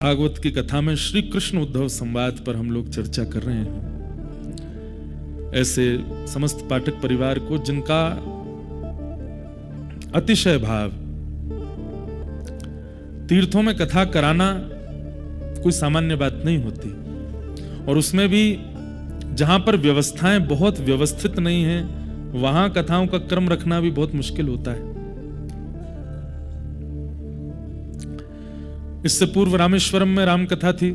भागवत की कथा में श्री कृष्ण उद्धव संवाद पर हम लोग चर्चा कर रहे हैं। ऐसे समस्त पाठक परिवार को जिनका अतिशय भाव, तीर्थों में कथा कराना कोई सामान्य बात नहीं होती, और उसमें भी जहां पर व्यवस्थाएं बहुत व्यवस्थित नहीं है वहां कथाओं का क्रम रखना भी बहुत मुश्किल होता है। इससे पूर्व रामेश्वरम में राम कथा थी,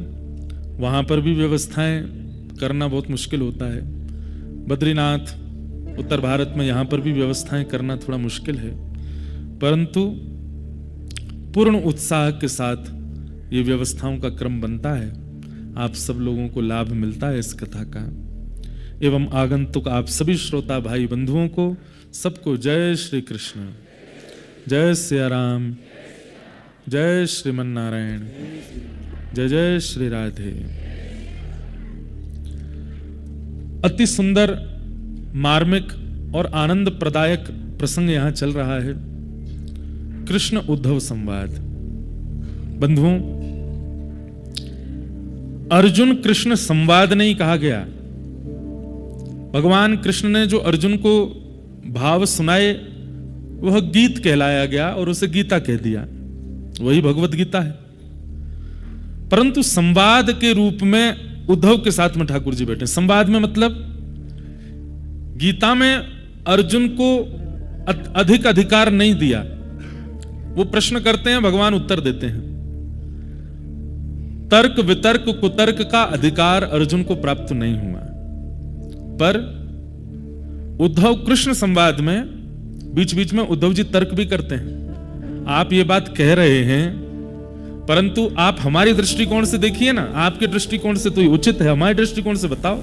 वहां पर भी व्यवस्थाएं करना बहुत मुश्किल होता है। बद्रीनाथ उत्तर भारत में यहां पर भी व्यवस्थाएं करना थोड़ा मुश्किल है, परंतु पूर्ण उत्साह के साथ ये व्यवस्थाओं का क्रम बनता है। आप सब लोगों को लाभ मिलता है इस कथा का, एवं आगंतुक आप सभी श्रोता भाई बंधुओं को सबको जय श्री कृष्ण, जय सिया राम, जय श्रीमन नारायण, जय जय श्री राधे। अति सुंदर, मार्मिक और आनंद प्रदायक प्रसंग यहां चल रहा है, कृष्ण उद्धव संवाद। बंधुओं, अर्जुन कृष्ण संवाद नहीं कहा गया। भगवान कृष्ण ने जो अर्जुन को भाव सुनाए वह गीत कहलाया गया और उसे गीता कह दिया, वही भगवत गीता है। परंतु संवाद के रूप में उद्धव के साथ में ठाकुर जी बैठे। संवाद में मतलब गीता में अर्जुन को अधिक अधिकार नहीं दिया, वो प्रश्न करते हैं, भगवान उत्तर देते हैं। तर्क वितर्क कुतर्क का अधिकार अर्जुन को प्राप्त नहीं हुआ, पर उद्धव कृष्ण संवाद में बीच बीच में उद्धव जी तर्क भी करते हैं। आप ये बात कह रहे हैं, परंतु आप हमारे दृष्टिकोण से देखिए ना, आपके दृष्टिकोण से तो ये उचित है, हमारे दृष्टिकोण से बताओ।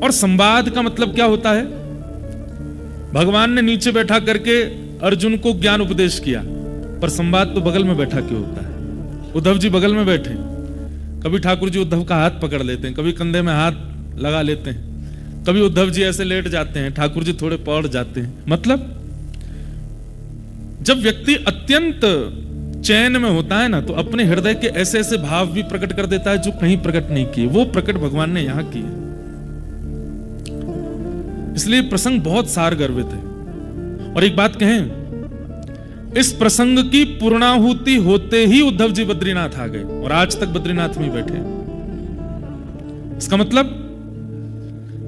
और संवाद का मतलब क्या होता है? भगवान ने नीचे बैठा करके अर्जुन को ज्ञान उपदेश किया, पर संवाद तो बगल में बैठा क्यों होता है? उद्धव जी बगल में बैठे, कभी ठाकुर जी उद्धव का हाथ पकड़ लेते हैं, कभी कंधे में हाथ लगा लेते हैं, कभी उद्धव जी ऐसे लेट जाते हैं, ठाकुर जी थोड़े पौड़ जाते हैं। मतलब जब व्यक्ति अत्यंत चैन में होता है ना, तो अपने हृदय के ऐसे ऐसे भाव भी प्रकट कर देता है जो कहीं प्रकट नहीं किए, वो प्रकट भगवान ने यहां किए। इसलिए प्रसंग बहुत सार गर्वित है। और एक बात कहें, इस प्रसंग की पूर्णाहुति होते ही उद्धव जी बद्रीनाथ आ गए और आज तक बद्रीनाथ में बैठे। इसका मतलब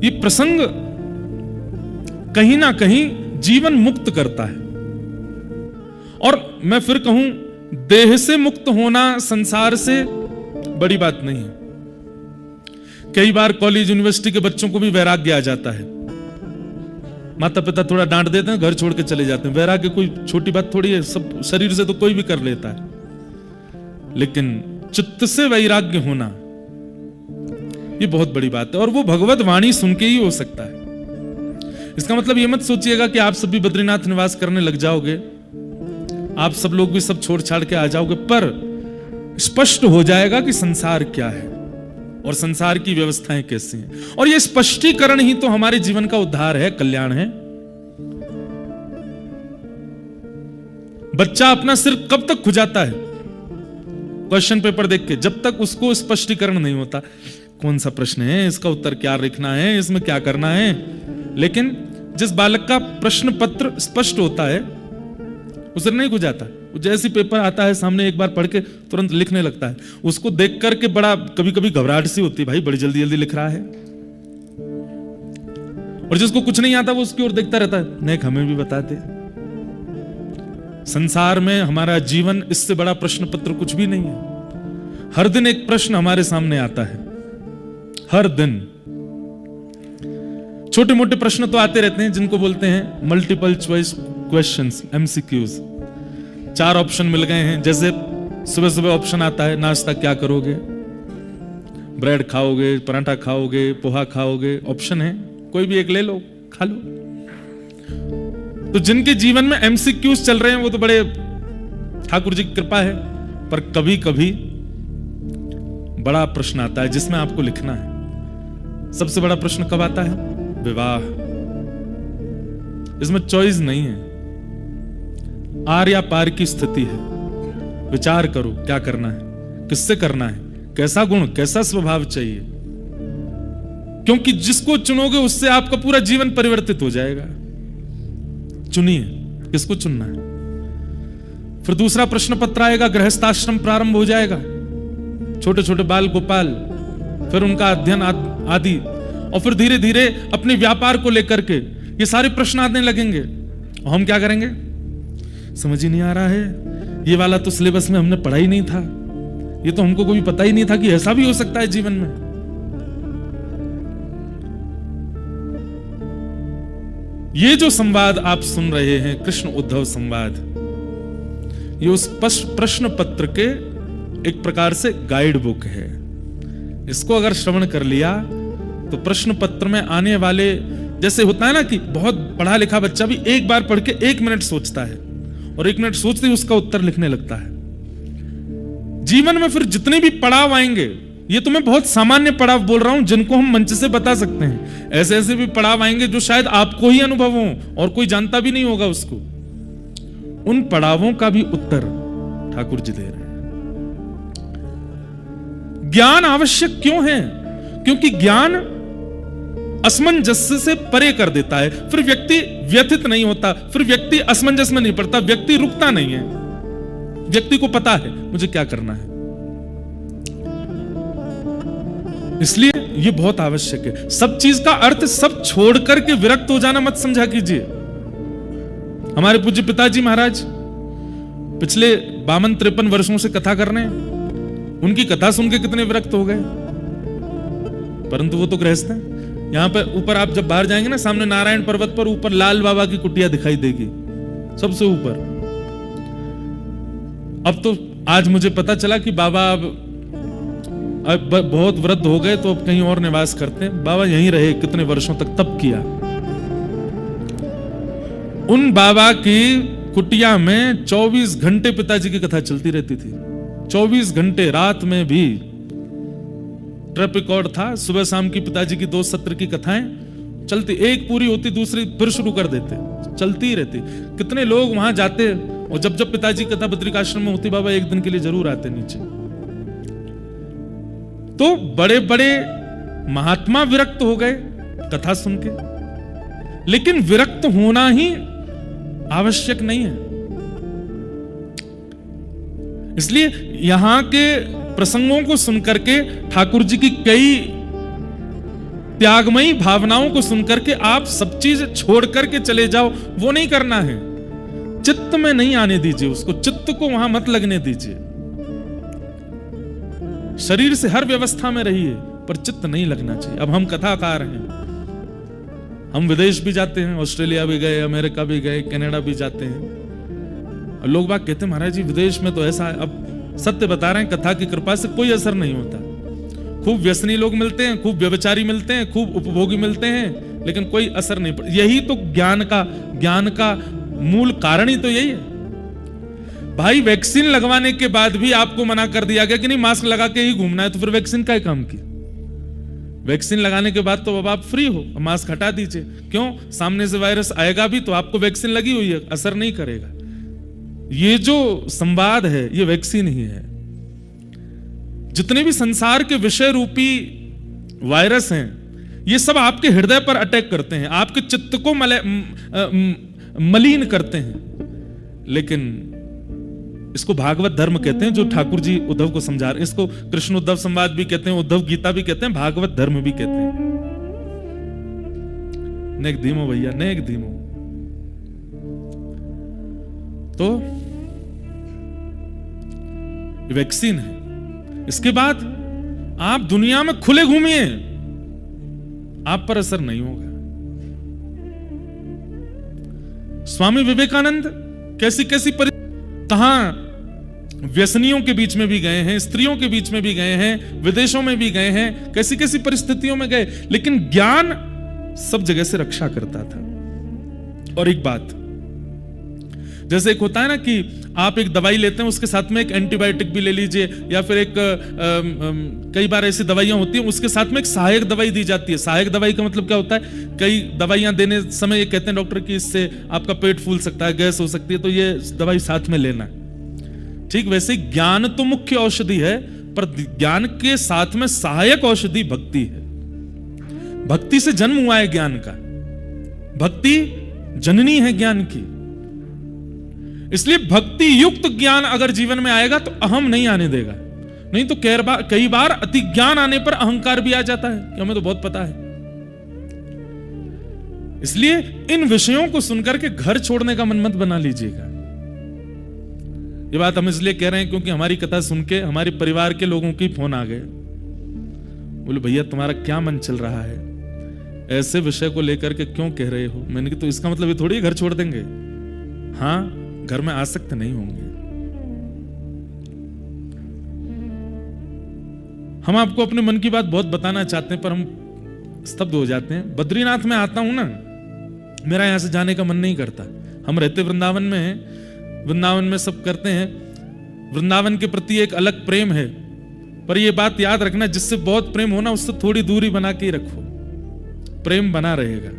ये प्रसंग कहीं ना कहीं जीवन मुक्त करता है। और मैं फिर कहूं, देह से मुक्त होना संसार से बड़ी बात नहीं है। कई बार कॉलेज यूनिवर्सिटी के बच्चों को भी वैराग्य आ जाता है, माता पिता थोड़ा डांट देते हैं, घर छोड़ के चले जाते हैं। वैराग्य कोई छोटी बात थोड़ी है, सब शरीर से तो कोई भी कर लेता है, लेकिन चित्त से वैराग्य होना ये बहुत बड़ी बात है, और वो भगवत वाणी सुन के ही हो सकता है। इसका मतलब ये मत सोचिएगा कि आप सब भी बद्रीनाथ निवास करने लग जाओगे, आप सब लोग भी सब छोड़ छाड़ के आ जाओगे, पर स्पष्ट हो जाएगा कि संसार क्या है और संसार की व्यवस्थाएं कैसी हैं। और ये स्पष्टीकरण ही तो हमारे जीवन का उद्धार है, कल्याण है। बच्चा अपना सिर कब तक खुजाता है क्वेश्चन पेपर देख के? जब तक उसको स्पष्टीकरण नहीं होता, कौन सा प्रश्न है, इसका उत्तर क्या लिखना है, इसमें क्या करना है। लेकिन जिस बालक का प्रश्न पत्र स्पष्ट होता है उसे नहीं खुजाता, वो जैसे पेपर आता है सामने एक बार पढ़ के तुरंत लिखने लगता है। उसको देख करके बड़ा कभी कभी घबराहट सी होती है, भाई बड़ी जल्दी जल्दी लिख रहा है। और जिसको कुछ नहीं आता वो उसकी ओर देखता रहता है, नेक हमें भी बता दे। संसार में हमारा जीवन, इससे बड़ा प्रश्न पत्र कुछ भी नहीं है। हर दिन एक प्रश्न हमारे सामने आता है, हर दिन। छोटे मोटे प्रश्न तो आते रहते हैं जिनको बोलते हैं multiple choice questions, MCQs। 4 option मिल गए हैं, जैसे सुबह सुबह ऑप्शन आता है, नाश्ता क्या करोगे, ब्रेड खाओगे, पराठा खाओगे, पोहा खाओगे, ऑप्शन है, कोई भी एक ले लो, खा लो। तो जिनके जीवन में MCQs चल रहे हैं वो तो बड़े ठाकुर जी की कृपा है, पर कभी कभी बड़ा प्रश्न आता है जिसमें आपको लिखना है। सबसे बड़ा प्रश्न कब आता है? विवाह। इसमें चॉइस नहीं है, आर या पार की स्थिति है। विचार करो क्या करना है, किससे करना है, कैसा गुण, कैसा स्वभाव चाहिए, क्योंकि जिसको चुनोगे उससे आपका पूरा जीवन परिवर्तित हो जाएगा। चुनिए किसको चुनना है। फिर दूसरा प्रश्न पत्र आएगा, गृहस्थाश्रम प्रारंभ हो जाएगा, छोटे छोटे बाल गोपाल, फिर उनका अध्ययन आदि, और फिर धीरे धीरे अपने व्यापार को लेकर के ये सारे प्रश्न आने लगेंगे। और हम क्या करेंगे, समझ ही नहीं आ रहा है, ये वाला तो सिलेबस में हमने पढ़ा ही नहीं था, ये तो हमको कभी पता ही नहीं था कि ऐसा भी हो सकता है जीवन में। ये जो संवाद आप सुन रहे हैं, कृष्ण उद्धव संवाद, ये उस प्रश्न पत्र के एक प्रकार से गाइड बुक है। इसको अगर श्रवण कर लिया तो प्रश्न पत्र में आने वाले, जैसे होता है ना कि बहुत पढ़ा लिखा बच्चा भी एक बार पढ़ के 1 मिनट सोचता है और 1 मिनट सोचते ही उसका उत्तर लिखने लगता है। जीवन में फिर जितने भी पड़ाव आएंगे, ये तो मैं बहुत सामान्य पड़ाव बोल रहा हूं जिनको हम मंच से बता सकते हैं, ऐसे ऐसे भी पड़ाव आएंगे जो शायद आपको ही अनुभव हो और कोई जानता भी नहीं होगा उसको। उन पड़ावों का भी उत्तर ठाकुर जी दे रहे हैं। ज्ञान आवश्यक क्यों है? क्योंकि ज्ञान असमंजस्य से परे कर देता है, फिर व्यक्ति व्यथित नहीं होता, फिर व्यक्ति असमंजस में नहीं पड़ता, व्यक्ति रुकता नहीं है, व्यक्ति को पता है मुझे क्या करना है। इसलिए यह बहुत आवश्यक है। सब चीज का अर्थ सब छोड़ करके विरक्त हो जाना मत समझा कीजिए। हमारे पूज्य पिताजी महाराज पिछले 52-53 वर्षों से कथा कर रहे हैं, उनकी कथा सुन के कितने विरक्त हो गए, परंतु वो तो गृहस्थ हैं। यहां पर ऊपर आप जब बाहर जाएंगे ना, सामने नारायण पर्वत पर ऊपर लाल बाबा की कुटिया दिखाई देगी सबसे ऊपर। अब तो आज मुझे पता चला कि बाबा अब बहुत वृद्ध हो गए, तो अब कहीं और निवास करते हैं। बाबा यहीं रहे कितने वर्षों तक, तप किया। उन बाबा की कुटिया में 24 घंटे पिताजी की कथा चलती रहती थी, 24 घंटे, रात में भी ट्रैप रिकॉर्ड था। सुबह शाम की पिताजी की 2 सत्र की कथाएं चलती, एक पूरी होती दूसरी फिर शुरू कर देते, चलती रहती। कितने लोग वहां जाते, और जब जब पिताजी कथा बद्रिकाश्रम में होती, बाबा एक दिन के लिए जरूर आते नीचे। तो बड़े बड़े महात्मा विरक्त हो गए कथा सुन के, लेकिन विरक्त होना ही आवश्यक नहीं है। इसलिए यहां के प्रसंगों को सुनकर के, ठाकुर जी की कई त्यागमयी भावनाओं को सुनकर के आप सब चीज छोड़ करके चले जाओ, वो नहीं करना है। चित्त में नहीं आने दीजिए उसको, चित्त को वहां मत लगने दीजिए। शरीर से हर व्यवस्था में रहिए, पर चित्त नहीं लगना चाहिए। अब हम कथाकार हैं, हम विदेश भी जाते हैं, ऑस्ट्रेलिया भी गए, अमेरिका भी गए, कनाडा भी जाते हैं। और लोग बात कहते हैं महाराज जी विदेश में तो ऐसा है। अब सत्य बता रहे हैं, कथा की कृपा से कोई असर नहीं होता। खूब व्यसनी लोग मिलते हैं, खूब व्यभिचारी मिलते हैं, खूब उपभोगी मिलते हैं, लेकिन कोई असर नहीं पड़ता। यही तो ज्ञान का मूल कारण ही तो यही है भाई। वैक्सीन लगवाने के बाद भी आपको मना कर दिया गया कि नहीं मास्क लगा के ही घूमना है, तो फिर वैक्सीन का काम की? वैक्सीन लगाने के बाद तो अब आप फ्री हो, मास्क हटा दीजिए। क्यों? सामने से वायरस आएगा भी तो आपको वैक्सीन लगी हुई है, असर नहीं करेगा। ये जो संवाद है ये वैक्सीन ही है। जितने भी संसार के विषय रूपी वायरस हैं, ये सब आपके हृदय पर अटैक करते हैं, आपके चित्त को मलिन करते हैं। लेकिन इसको भागवत धर्म कहते हैं, जो ठाकुर जी उद्धव को समझा रहे हैं। इसको कृष्ण उद्धव संवाद भी कहते हैं, उद्धव गीता भी कहते हैं, भागवत धर्म भी कहते हैं। नेक धीमो भैया, नेक धीमो। तो वैक्सीन है। इसके बाद आप दुनिया में खुले घूमिए, आप पर असर नहीं होगा। स्वामी विवेकानंद कैसी कैसी कहां व्यसनियों के बीच में भी गए हैं, स्त्रियों के बीच में भी गए हैं, विदेशों में भी गए हैं, कैसी कैसी परिस्थितियों में गए, लेकिन ज्ञान सब जगह से रक्षा करता था। और एक बात, जैसे एक होता है ना कि आप एक दवाई लेते हैं, उसके साथ में एक एंटीबायोटिक भी ले लीजिए, या फिर एक कई बार ऐसी दवाइयां होती हैं उसके साथ में एक सहायक दवाई दी जाती है। सहायक दवाई का मतलब क्या होता है? कई दवाइयां देने समय ये कहते हैं डॉक्टर कि इससे आपका पेट फूल सकता है, गैस हो सकती है, तो ये दवाई साथ में लेना है। ठीक वैसे ज्ञान तो मुख्य औषधि है, पर ज्ञान के साथ में सहायक औषधि भक्ति है। भक्ति से जन्म हुआ है ज्ञान का, भक्ति जननी है ज्ञान की। इसलिए भक्ति युक्त ज्ञान अगर जीवन में आएगा तो अहम नहीं आने देगा। नहीं तो कई बार अति ज्ञान आने पर अहंकार भी आ जाता है कि हमें तो बहुत पता है। इसलिए इन विषयों को सुनकर के घर छोड़ने का मन मत बना लीजिएगा। ये बात हम इसलिए कह रहे हैं क्योंकि हमारी कथा सुन के हमारे परिवार के लोगों के फोन आ गए, बोले भैया तुम्हारा क्या मन चल रहा है, ऐसे विषय को लेकर के क्यों कह रहे हो। मैंने कहा तो इसका मतलब ये थोड़ी घर छोड़ देंगे। हाँ, घर में आसक्त नहीं होंगे। हम आपको अपने मन की बात बहुत बताना चाहते हैं पर हम स्तब्ध हो जाते हैं। बद्रीनाथ में आता हूं ना, मेरा यहां से जाने का मन नहीं करता। हम रहते वृंदावन में हैं, वृंदावन में सब करते हैं, वृंदावन के प्रति एक अलग प्रेम है। पर यह बात याद रखना, जिससे बहुत प्रेम होना उससे थोड़ी दूरी बना के ही रखो, प्रेम बना रहेगा।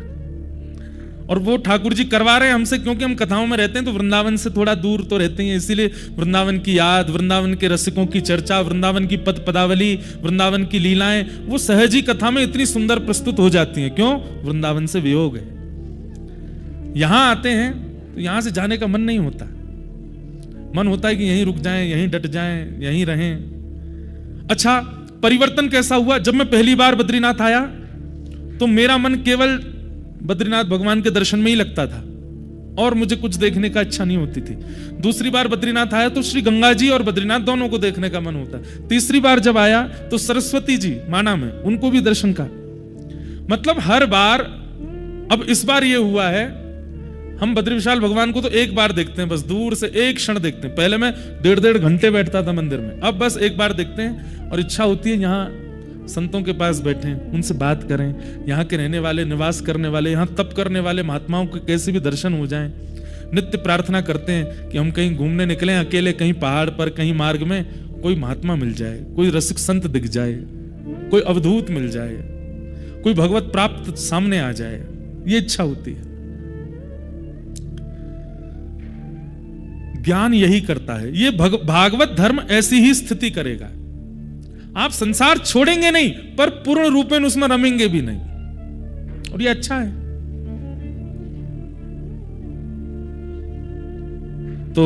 और वो ठाकुर जी करवा रहे हैं हमसे, क्योंकि हम कथाओं में रहते हैं तो वृंदावन से थोड़ा दूर तो रहते हैं। इसीलिए वृंदावन की याद, वृंदावन के रसिकों की चर्चा, वृंदावन की पद पदावली, वृंदावन की लीलाएं वो सहज ही कथा में इतनी सुंदर प्रस्तुत हो जाती हैं। क्यों? वृंदावन से वियोग है। यहां आते हैं तो यहां से जाने का मन नहीं होता, मन होता है कि यहीं रुक जाएं, यहीं डट जाएं, यहीं रहें। अच्छा, परिवर्तन कैसा हुआ? जब मैं पहली बार बद्रीनाथ आया तो मेरा मन केवल बद्रीनाथ भगवान के दर्शन में ही लगता था और मुझे कुछ देखने का इच्छा नहीं होती थी। दूसरी बार बद्रीनाथ आया तो श्री गंगा जी और बद्रीनाथ दोनों को देखने का मन होता। तीसरी बार जब आया तो सरस्वती जी माना में, उनको भी दर्शन का। मतलब हर बार। अब इस बार ये हुआ है, हम बद्री विशाल भगवान को तो एक बार देखते हैं, बस दूर से एक क्षण देखते हैं। पहले मैं 1.5 घंटे बैठता था मंदिर में, अब बस एक बार देखते हैं। और इच्छा होती है यहाँ संतों के पास बैठें, उनसे बात करें, यहाँ के रहने वाले, निवास करने वाले, यहाँ तप करने वाले महात्माओं के कैसे भी दर्शन हो जाएं। नित्य प्रार्थना करते हैं कि हम कहीं घूमने निकलें अकेले, कहीं पहाड़ पर, कहीं मार्ग में कोई महात्मा मिल जाए, कोई रसिक संत दिख जाए, कोई अवधूत मिल जाए, कोई भगवत प्राप्त सामने आ जाए। ये इच्छा होती है। ज्ञान यही करता है। ये भागवत धर्म ऐसी ही स्थिति करेगा। आप संसार छोड़ेंगे नहीं, पर पूर्ण रूप में उसमें रमेंगे भी नहीं। और ये अच्छा है। तो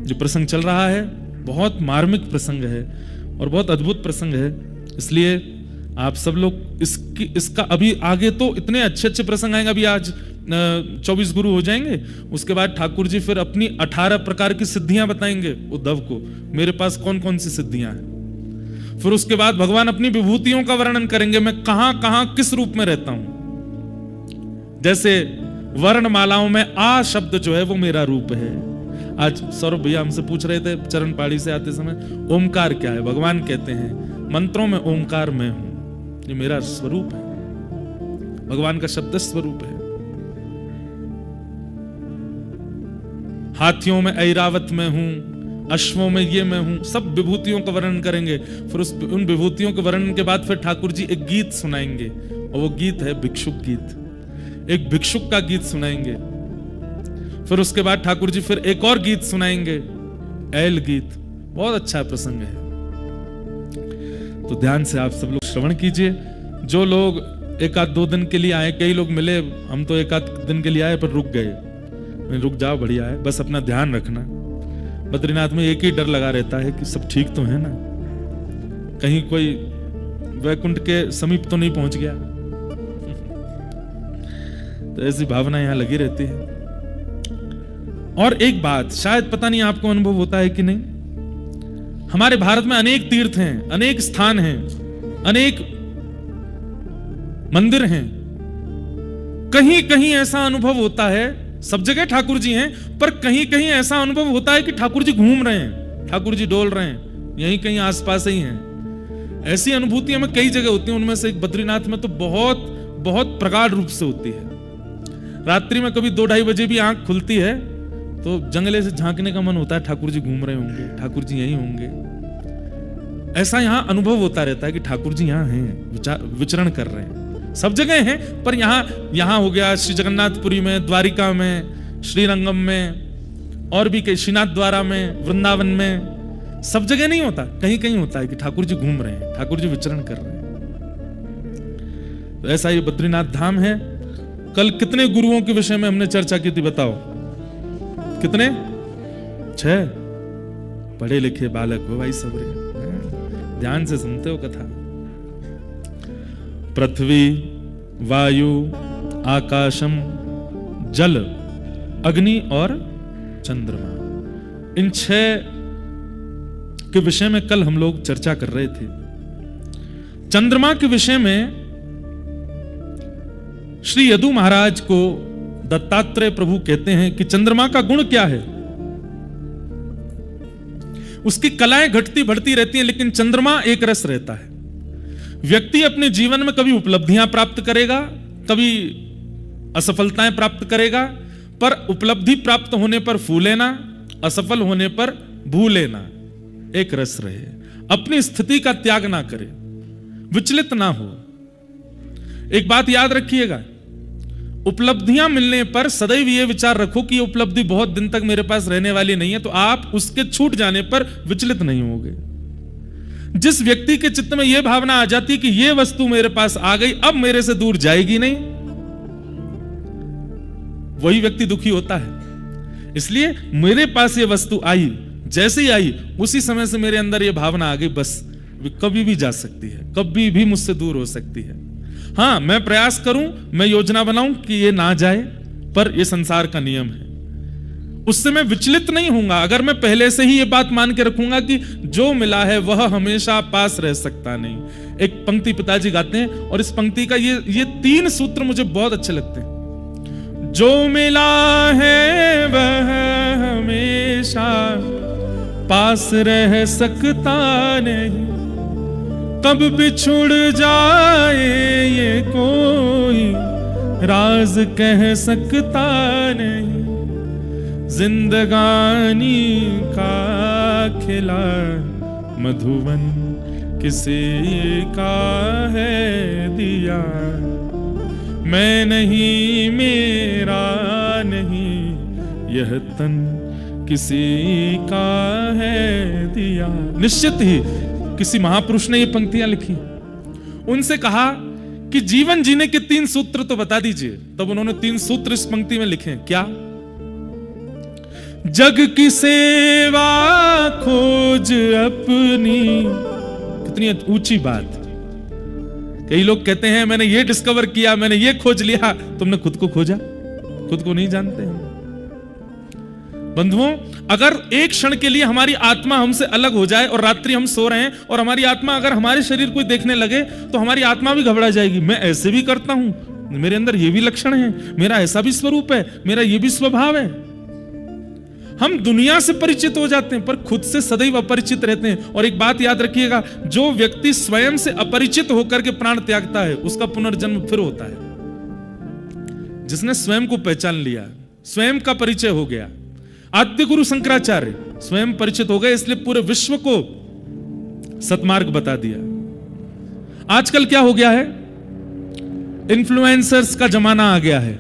जो प्रसंग चल रहा है बहुत मार्मिक प्रसंग है और बहुत अद्भुत प्रसंग है। इसलिए आप सब लोग इसका अभी आगे तो इतने अच्छे अच्छे प्रसंग आएंगे। अभी आज 24 गुरु हो जाएंगे, उसके बाद ठाकुर जी फिर अपनी 18 प्रकार की सिद्धियां बताएंगे उद्धव को, मेरे पास कौन कौन सी सिद्धियां हैं। फिर उसके बाद भगवान अपनी विभूतियों का वर्णन करेंगे, मैं कहां कहां किस रूप में रहता हूं। जैसे वर्णमालाओं में आ शब्द जो है वो मेरा रूप है। आज सौरभ भैया हमसे पूछ रहे थे चरण पाड़ी से आते समय, ओमकार क्या है? भगवान कहते हैं मंत्रों में ओमकार मैं हूं, ये मेरा स्वरूप है। भगवान का शब्द स्वरूप है। हाथियों में ऐरावत में हूं, अश्वों में ये मैं हूं, सब विभूतियों का वर्णन करेंगे। फिर उन विभूतियों के वर्णन के बाद फिर ठाकुर जी एक गीत सुनाएंगे, और वो गीत है भिक्षुक गीत। एक भिक्षुक का गीत सुनाएंगे। फिर उसके बाद ठाकुर जी फिर एक और गीत सुनाएंगे, ऐल गीत। बहुत अच्छा प्रसंग है। तो ध्यान से आप सब लोग श्रवण कीजिए। जो लोग 1-2 दिन के लिए आए, कई लोग मिले, हम तो 1-8 दिन के लिए आए पर रुक गए। रुक जाओ, बढ़िया है, बस अपना ध्यान रखना। बद्रीनाथ में एक ही डर लगा रहता है कि सब ठीक तो है ना, कहीं कोई वैकुंठ के समीप तो नहीं पहुंच गया। तो ऐसी भावना यहां लगी रहती है। और एक बात शायद पता नहीं आपको अनुभव होता है कि नहीं, हमारे भारत में अनेक तीर्थ हैं, अनेक स्थान हैं, अनेक मंदिर हैं। कहीं कहीं ऐसा अनुभव होता है, सब जगह ठाकुर जी हैं, पर कहीं कहीं ऐसा अनुभव होता है कि ठाकुर जी घूम रहे हैं, ठाकुर जी डोल रहे हैं, यहीं कहीं आसपास ही हैं। ऐसी अनुभूति हमें कई जगह होती है। उनमें से एक बद्रीनाथ में तो बहुत बहुत प्रगाढ़ रूप से होती है। रात्रि में कभी 2-2:30 बजे भी आंख खुलती है तो जंगले से झांकने का मन होता है, ठाकुर जी घूम रहे होंगे, ठाकुर जी यहीं होंगे। ऐसा यहां अनुभव होता रहता है कि ठाकुर जी यहां हैं, विचरण कर रहे हैं। सब जगह हैं, पर यहां हो गया श्री जगन्नाथपुरी में, द्वारिका में, श्रीरंगम में, और भी कई श्रीनाथ द्वारा में, वृंदावन में, सब जगह नहीं होता, कहीं कहीं होता है कि ठाकुर जी घूम रहे हैं, ठाकुर जी विचरण कर रहे हैं। तो ऐसा ये बद्रीनाथ धाम है। कल कितने गुरुओं के विषय में हमने चर्चा की थी बताओ? कितने? 6। पढ़े लिखे बालक हो भाई सब रे, ध्यान से सुनते हो कथा। पृथ्वी, वायु, आकाशम, जल, अग्नि और चंद्रमा, इन 6 के विषय में कल हम लोग चर्चा कर रहे थे। चंद्रमा के विषय में श्री यदु महाराज को दत्तात्रेय प्रभु कहते हैं कि चंद्रमा का गुण क्या है? उसकी कलाएं घटती बढ़ती रहती हैं, लेकिन चंद्रमा एक रस रहता है। व्यक्ति अपने जीवन में कभी उपलब्धियां प्राप्त करेगा, कभी असफलताएं प्राप्त करेगा, पर उपलब्धि प्राप्त होने पर फूले ना, असफल होने पर भूले ना, एक रस रहे। अपनी स्थिति का त्याग ना करे, विचलित ना हो। एक बात याद रखिएगा, उपलब्धियां मिलने पर सदैव यह विचार रखो कि यह उपलब्धि बहुत दिन तक मेरे पास रहने वाली नहीं है, तो आप उसके छूट जाने पर विचलित नहीं होगे। जिस व्यक्ति के चित्त में यह भावना आ जाती है कि यह वस्तु मेरे पास आ गई, अब मेरे से दूर जाएगी नहीं, वही व्यक्ति दुखी होता है। इसलिए मेरे पास यह वस्तु आई, जैसे ही आई उसी समय से मेरे अंदर यह भावना आ गई, बस कभी भी जा सकती है, कभी भी मुझसे दूर हो सकती है। हां, मैं प्रयास करूं, मैं योजना बनाऊं कि ये ना जाए, पर यह संसार का नियम है, उससे मैं विचलित नहीं होऊंगा। अगर मैं पहले से ही ये बात मान के रखूंगा कि जो मिला है वह हमेशा पास रह सकता नहीं। एक पंक्ति पिताजी गाते हैं, और इस पंक्ति का ये 3 सूत्र मुझे बहुत अच्छे लगते हैं। जो मिला है वह हमेशा पास रह सकता नहीं, कब बिछुड़ जाए ये कोई राज कह सकता नहीं। जिंदगानी का खिला मधुवन किसी का है दिया, मैं नहीं मेरा नहीं यह तन किसी का है दिया। निश्चित ही किसी महापुरुष ने ये पंक्तियां लिखी, उनसे कहा कि जीवन जीने के 3 सूत्र तो बता दीजिए। तब उन्होंने 3 सूत्र इस पंक्ति में लिखे। क्या? जग की सेवा खोज अपनी। कितनी ऊंची बात। कई लोग कहते हैं मैंने ये डिस्कवर किया, मैंने ये खोज लिया। तुमने खुद को खोजा? खुद को नहीं जानते हैं। बंधुओं, अगर एक क्षण के लिए हमारी आत्मा हमसे अलग हो जाए और रात्रि हम सो रहे हैं और हमारी आत्मा अगर हमारे शरीर को देखने लगे, तो हमारी आत्मा भी घबरा जाएगी। मैं ऐसे भी करता हूं, मेरे अंदर ये भी लक्षण है, मेरा ऐसा भी स्वरूप है, मेरा ये भी स्वभाव है। हम दुनिया से परिचित हो जाते हैं, पर खुद से सदैव अपरिचित रहते हैं। और एक बात याद रखिएगा, जो व्यक्ति स्वयं से अपरिचित होकर के प्राण त्यागता है, उसका पुनर्जन्म फिर होता है। जिसने स्वयं को पहचान लिया, स्वयं का परिचय हो गया। आद्य गुरु शंकराचार्य स्वयं परिचित हो गए, इसलिए पूरे विश्व को सतमार्ग बता दिया। आजकल क्या हो गया है? इन्फ्लुएंसर्स का जमाना आ गया है।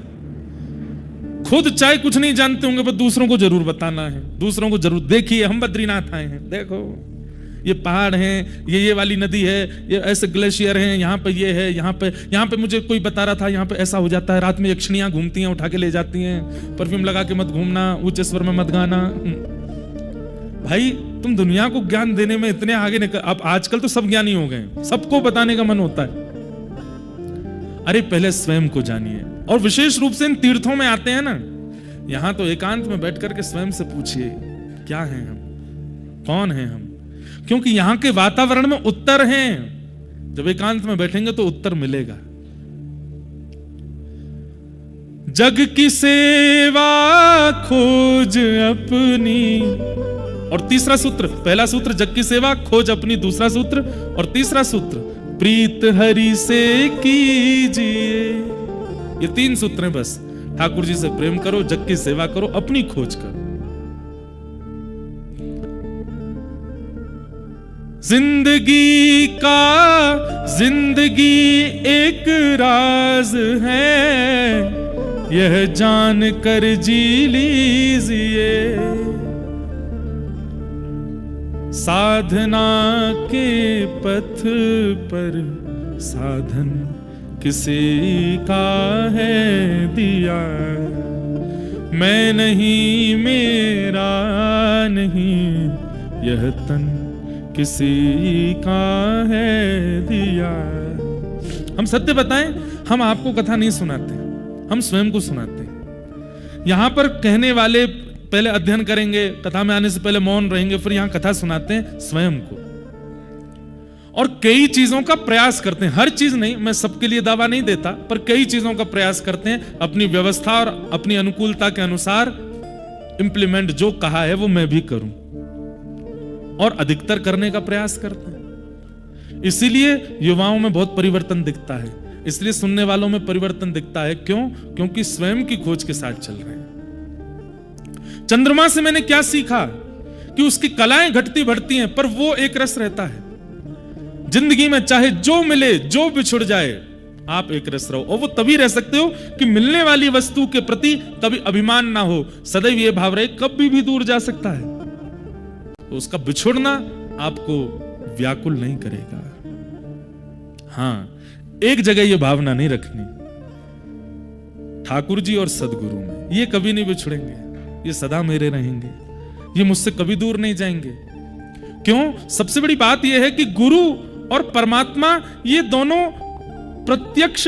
खुद चाहे कुछ नहीं जानते होंगे, पर दूसरों को जरूर बताना है, दूसरों को जरूर। देखिए हम बद्रीनाथ आए हैं, देखो ये पहाड़ हैं, ये वाली नदी है, ये ऐसे ग्लेशियर हैं, यहाँ पे ये है, यहाँ पे मुझे कोई बता रहा था यहाँ पे ऐसा हो जाता है, रात में यक्षिणियां घूमती हैं, उठा के ले जाती हैं, परफ्यूम लगा के मत घूमना, उच्च स्वर में मत गाना। भाई तुम दुनिया को ज्ञान देने में इतने आगे निकल, अब आजकल तो सब ज्ञानी हो गए, सबको बताने का मन होता है। अरे पहले स्वयं को जानिए। और विशेष रूप से इन तीर्थों में आते हैं ना, यहां तो एकांत में बैठ करके स्वयं से पूछिए क्या हैं हम, कौन हैं हम, क्योंकि यहां के वातावरण में उत्तर हैं। जब एकांत में बैठेंगे तो उत्तर मिलेगा। जग की सेवा खोज अपनी। और तीसरा सूत्र, पहला सूत्र जग की सेवा खोज अपनी, दूसरा सूत्र और तीसरा सूत्र प्रीत हरि से कीजिए। ये 3 सूत्र हैं बस। ठाकुर जी से प्रेम करो, जग की सेवा करो, अपनी खोज करो। जिंदगी एक राज है, यह जान कर जी लीजिए, साधना के पथ पर साधन किसी का है दिया, मैं नहीं मेरा नहीं, यह तन किसी का है दिया। हम सत्य बताएं, हम आपको कथा नहीं सुनाते, हम स्वयं को सुनाते हैं। यहां पर कहने वाले पहले अध्ययन करेंगे, कथा में आने से पहले मौन रहेंगे, फिर यहां कथा सुनाते हैं स्वयं को, और कई चीजों का प्रयास करते हैं। हर चीज नहीं, मैं सबके लिए दावा नहीं देता, पर कई चीजों का प्रयास करते हैं अपनी व्यवस्था और अपनी अनुकूलता के अनुसार इंप्लीमेंट, जो कहा है वो मैं भी करूं, और अधिकतर करने का प्रयास करते हैं। इसीलिए युवाओं में बहुत परिवर्तन दिखता है, इसलिए सुनने वालों में परिवर्तन दिखता है। क्यों? क्योंकि स्वयं की खोज के साथ चल रहे हैं। चंद्रमा से मैंने क्या सीखा कि उसकी कलाएं घटती बढ़ती हैं, पर वो एक रस रहता है। जिंदगी में चाहे जो मिले, जो बिछुड़ जाए, आप एक रस रहो, और वो तभी रह सकते हो कि मिलने वाली वस्तु के प्रति कभी अभिमान ना हो, सदैव ये भाव रहे कभी भी दूर जा सकता है, तो उसका बिछुड़ना आपको व्याकुल नहीं करेगा। हां, एक जगह ये भावना नहीं रखनी, ठाकुर जी और सदगुरु में, ये कभी नहीं बिछुड़ेंगे, ये सदा मेरे रहेंगे, ये मुझसे कभी दूर नहीं जाएंगे। क्यों? सबसे बड़ी बात यह है कि गुरु और परमात्मा ये दोनों प्रत्यक्ष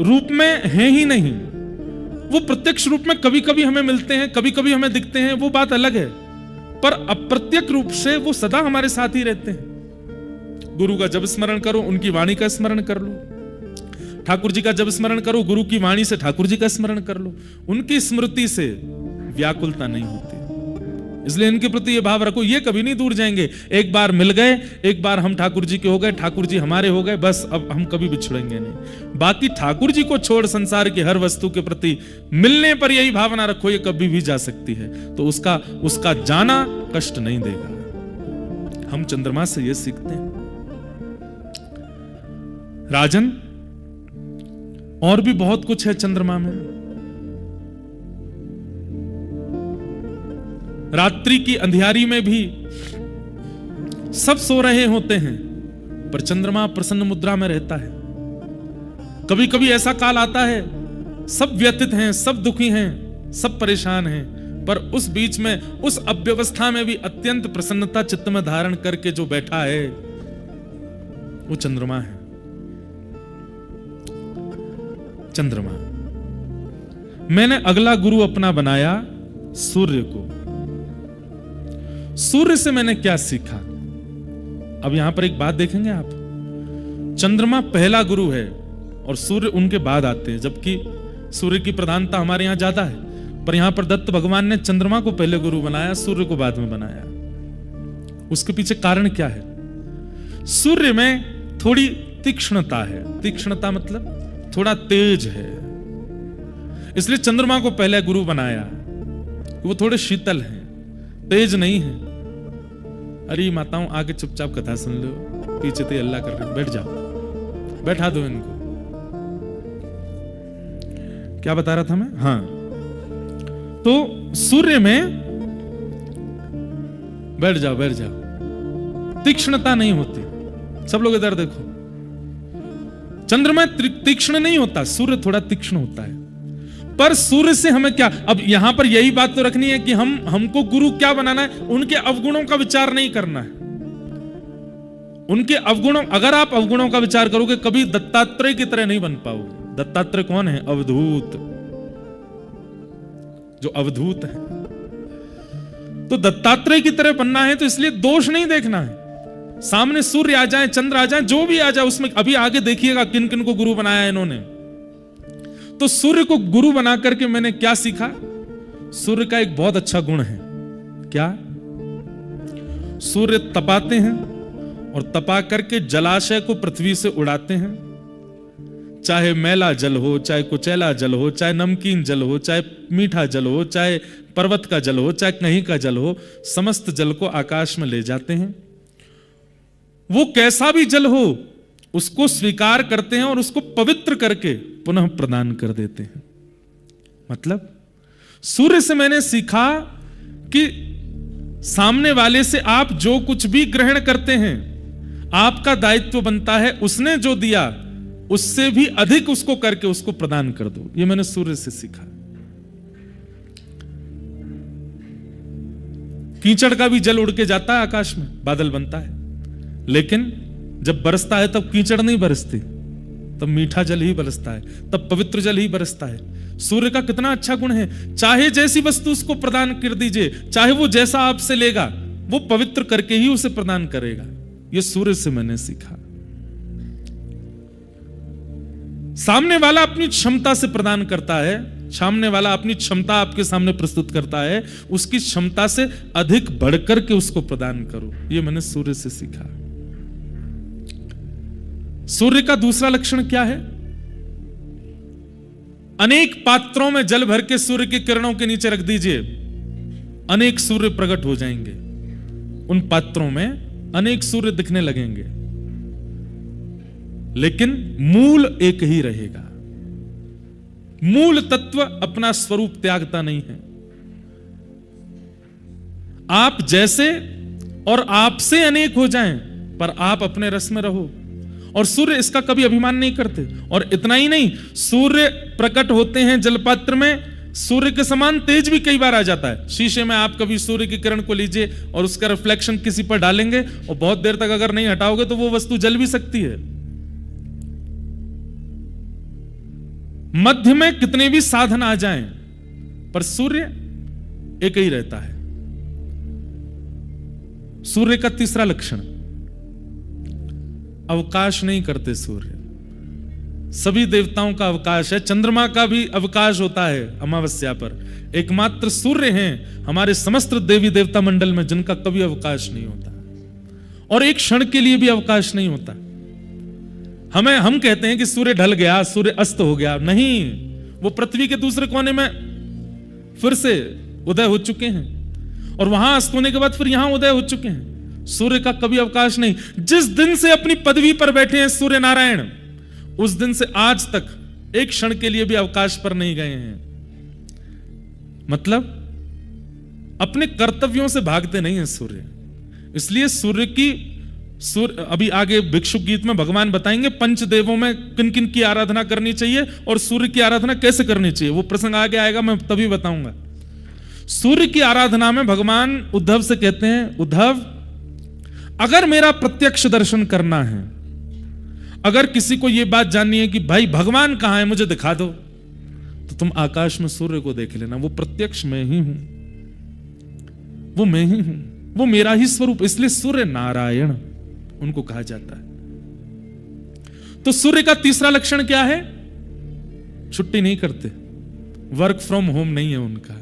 रूप में हैं ही नहीं। वो प्रत्यक्ष रूप में कभी कभी हमें मिलते हैं, कभी कभी हमें दिखते हैं, वो बात अलग है, पर अप्रत्यक्ष रूप से वो सदा हमारे साथ ही रहते हैं। गुरु का जब स्मरण करो, उनकी वाणी का स्मरण कर लो, ठाकुर जी का जब स्मरण करो, गुरु की वाणी से ठाकुर जी का स्मरण कर लो, उनकी स्मृति से व्याकुलता नहीं होती। इसलिए इनके प्रति ये भाव रखो, ये कभी नहीं दूर जाएंगे। एक बार मिल गए, एक बार हम ठाकुर जी के हो गए, ठाकुर जी हमारे हो गए, बस अब हम कभी बिछड़ेंगे नहीं। बाकी ठाकुर जी को छोड़ संसार की हर वस्तु के प्रति मिलने पर यही भावना रखो, ये कभी भी जा सकती है, तो उसका जाना कष्ट नहीं देगा। हम चंद्रमा से ये सीखते हैं। राजन, और भी बहुत कुछ है चंद्रमा में। रात्रि की अंधियारी में भी सब सो रहे होते हैं, पर चंद्रमा प्रसन्न मुद्रा में रहता है। कभी कभी ऐसा काल आता है, सब व्यथित हैं, सब दुखी हैं, सब परेशान हैं, पर उस बीच में, उस अव्यवस्था में भी अत्यंत प्रसन्नता चित्त में धारण करके जो बैठा है, वो चंद्रमा है। चंद्रमा। मैंने अगला गुरु अपना बनाया सूर्य को। सूर्य से मैंने क्या सीखा? अब यहां पर एक बात देखेंगे आप, चंद्रमा पहला गुरु है और सूर्य उनके बाद आते हैं, जबकि सूर्य की प्रधानता हमारे यहां ज्यादा है, पर यहां पर दत्त भगवान ने चंद्रमा को पहले गुरु बनाया, सूर्य को बाद में बनाया। उसके पीछे कारण क्या है? सूर्य में थोड़ी तीक्ष्णता है। तीक्ष्णता मतलब थोड़ा तेज है, इसलिए चंद्रमा को पहले गुरु बनाया। वो थोड़े शीतल हैं, तेज नहीं है। अरे माताओं, आगे चुपचाप कथा सुन लो, पीछे तो अल्लाह कर रहे, बैठ जाओ, बैठा दो इनको। क्या बता रहा था मैं? हाँ, तो सूर्य में बैठ जाओ, बैठ जाओ, तीक्ष्णता नहीं होती। सब लोग इधर देखो, चंद्रमा तीक्ष्ण नहीं होता, सूर्य थोड़ा तीक्ष्ण होता है। पर सूर्य से हमें क्या, अब यहां पर यही बात तो रखनी है कि हमको गुरु क्या बनाना है, उनके अवगुणों का विचार नहीं करना है। उनके अवगुणों, अगर आप अवगुणों का विचार करोगे कभी दत्तात्रेय की तरह नहीं बन पाओगे। दत्तात्रेय कौन है? अवधूत, जो अवधूत है। तो दत्तात्रेय की तरह बनना है, तो इसलिए दोष नहीं देखना है। सामने सूर्य आ जाए, चंद्र आ जाए, जो भी आ जाए, उसमें अभी आगे देखिएगा किन किन को गुरु बनाया इन्होंने। तो सूर्य को गुरु बना करके मैंने क्या सीखा? सूर्य का एक बहुत अच्छा गुण है। क्या? सूर्य तपाते हैं और तपा करके जलाशय को पृथ्वी से उड़ाते हैं। चाहे मैला जल हो, चाहे कुचैला जल हो, चाहे नमकीन जल हो, चाहे मीठा जल हो, चाहे पर्वत का जल हो, चाहे कहीं का जल हो, समस्त जल को आकाश में ले जाते हैं। वो कैसा भी जल हो उसको स्वीकार करते हैं और उसको पवित्र करके पुनः प्रदान कर देते हैं। मतलब सूर्य से मैंने सीखा कि सामने वाले से आप जो कुछ भी ग्रहण करते हैं, आपका दायित्व बनता है उसने जो दिया उससे भी अधिक उसको करके उसको प्रदान कर दो। ये मैंने सूर्य से सीखा। कीचड़ का भी जल उड़ के जाता है आकाश में, बादल बनता है, लेकिन जब बरसता है तब कीचड़ नहीं बरसती, तब मीठा जल ही बरसता है, तब पवित्र जल ही बरसता है। सूर्य का कितना अच्छा गुण है, चाहे जैसी वस्तु उसको प्रदान कर दीजिए, चाहे वो जैसा आपसे लेगा, वो पवित्र करके ही उसे प्रदान करेगा। ये सूर्य से मैंने सीखा। सामने वाला अपनी क्षमता से प्रदान करता है, सामने वाला अपनी क्षमता आपके सामने प्रस्तुत करता है, उसकी क्षमता से अधिक बढ़कर के उसको प्रदान करो। ये मैंने सूर्य से सीखा। सूर्य का दूसरा लक्षण क्या है? अनेक पात्रों में जल भर के सूर्य की किरणों के नीचे रख दीजिए, अनेक सूर्य प्रकट हो जाएंगे। उन पात्रों में अनेक सूर्य दिखने लगेंगे, लेकिन मूल एक ही रहेगा। मूल तत्व अपना स्वरूप त्यागता नहीं है। आप जैसे और आपसे अनेक हो जाएं, पर आप अपने रस में रहो। और सूर्य इसका कभी अभिमान नहीं करते। और इतना ही नहीं, सूर्य प्रकट होते हैं जलपात्र में, सूर्य के समान तेज भी कई बार आ जाता है। शीशे में आप कभी सूर्य की किरण को लीजिए और उसका रिफ्लेक्शन किसी पर डालेंगे और बहुत देर तक अगर नहीं हटाओगे तो वो वस्तु जल भी सकती है। मध्य में कितने भी साधन आ जाएं, पर सूर्य एक ही रहता है। सूर्य का तीसरा लक्षण, अवकाश नहीं करते सूर्य। सभी देवताओं का अवकाश है, चंद्रमा का भी अवकाश होता है अमावस्या पर। एकमात्र सूर्य हैं हमारे समस्त देवी देवता मंडल में जिनका कभी अवकाश नहीं होता, और एक क्षण के लिए भी अवकाश नहीं होता। हम कहते हैं कि सूर्य ढल गया, सूर्य अस्त हो गया, नहीं, वो पृथ्वी के दूसरे कोने में फिर से उदय हो चुके हैं, और वहां अस्त होने के बाद फिर यहां उदय हो चुके हैं। सूर्य का कभी अवकाश नहीं। जिस दिन से अपनी पदवी पर बैठे हैं सूर्य नारायण, उस दिन से आज तक एक क्षण के लिए भी अवकाश पर नहीं गए हैं। मतलब अपने कर्तव्यों से भागते नहीं है सूर्य। इसलिए सूर्य अभी आगे भिक्षुक गीत में भगवान बताएंगे पंचदेवों में किन किन की आराधना करनी चाहिए और सूर्य की आराधना कैसे करनी चाहिए। वो प्रसंग आगे आएगा, मैं तभी बताऊंगा। सूर्य की आराधना में भगवान उद्धव से कहते हैं, उद्धव अगर मेरा प्रत्यक्ष दर्शन करना है, अगर किसी को यह बात जाननी है कि भाई भगवान कहां है मुझे दिखा दो, तो तुम आकाश में सूर्य को देख लेना। वो प्रत्यक्ष मैं ही हूं, वो मैं ही हूं, वो मेरा ही स्वरूप। इसलिए सूर्य नारायण उनको कहा जाता है। तो सूर्य का तीसरा लक्षण क्या है? छुट्टी नहीं करते, वर्क फ्रॉम होम नहीं है उनका।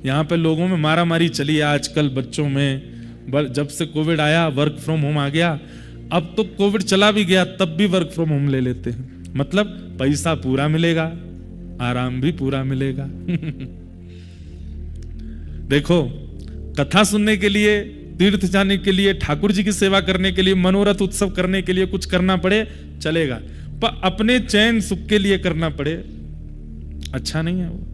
यहां पे लोगों में मारामारी चली है आजकल, बच्चों में। जब से कोविड आया वर्क फ्रॉम होम आ गया। अब तो कोविड चला भी गया तब भी वर्क फ्रॉम होम ले लेते हैं। मतलब पैसा पूरा मिलेगा, आराम भी पूरा मिलेगा। देखो, कथा सुनने के लिए, तीर्थ जाने के लिए, ठाकुर जी की सेवा करने के लिए, मनोरथ उत्सव करने के लिए कुछ करना पड़े चलेगा, पर अपने चैन सुख के लिए करना पड़े अच्छा नहीं है। वो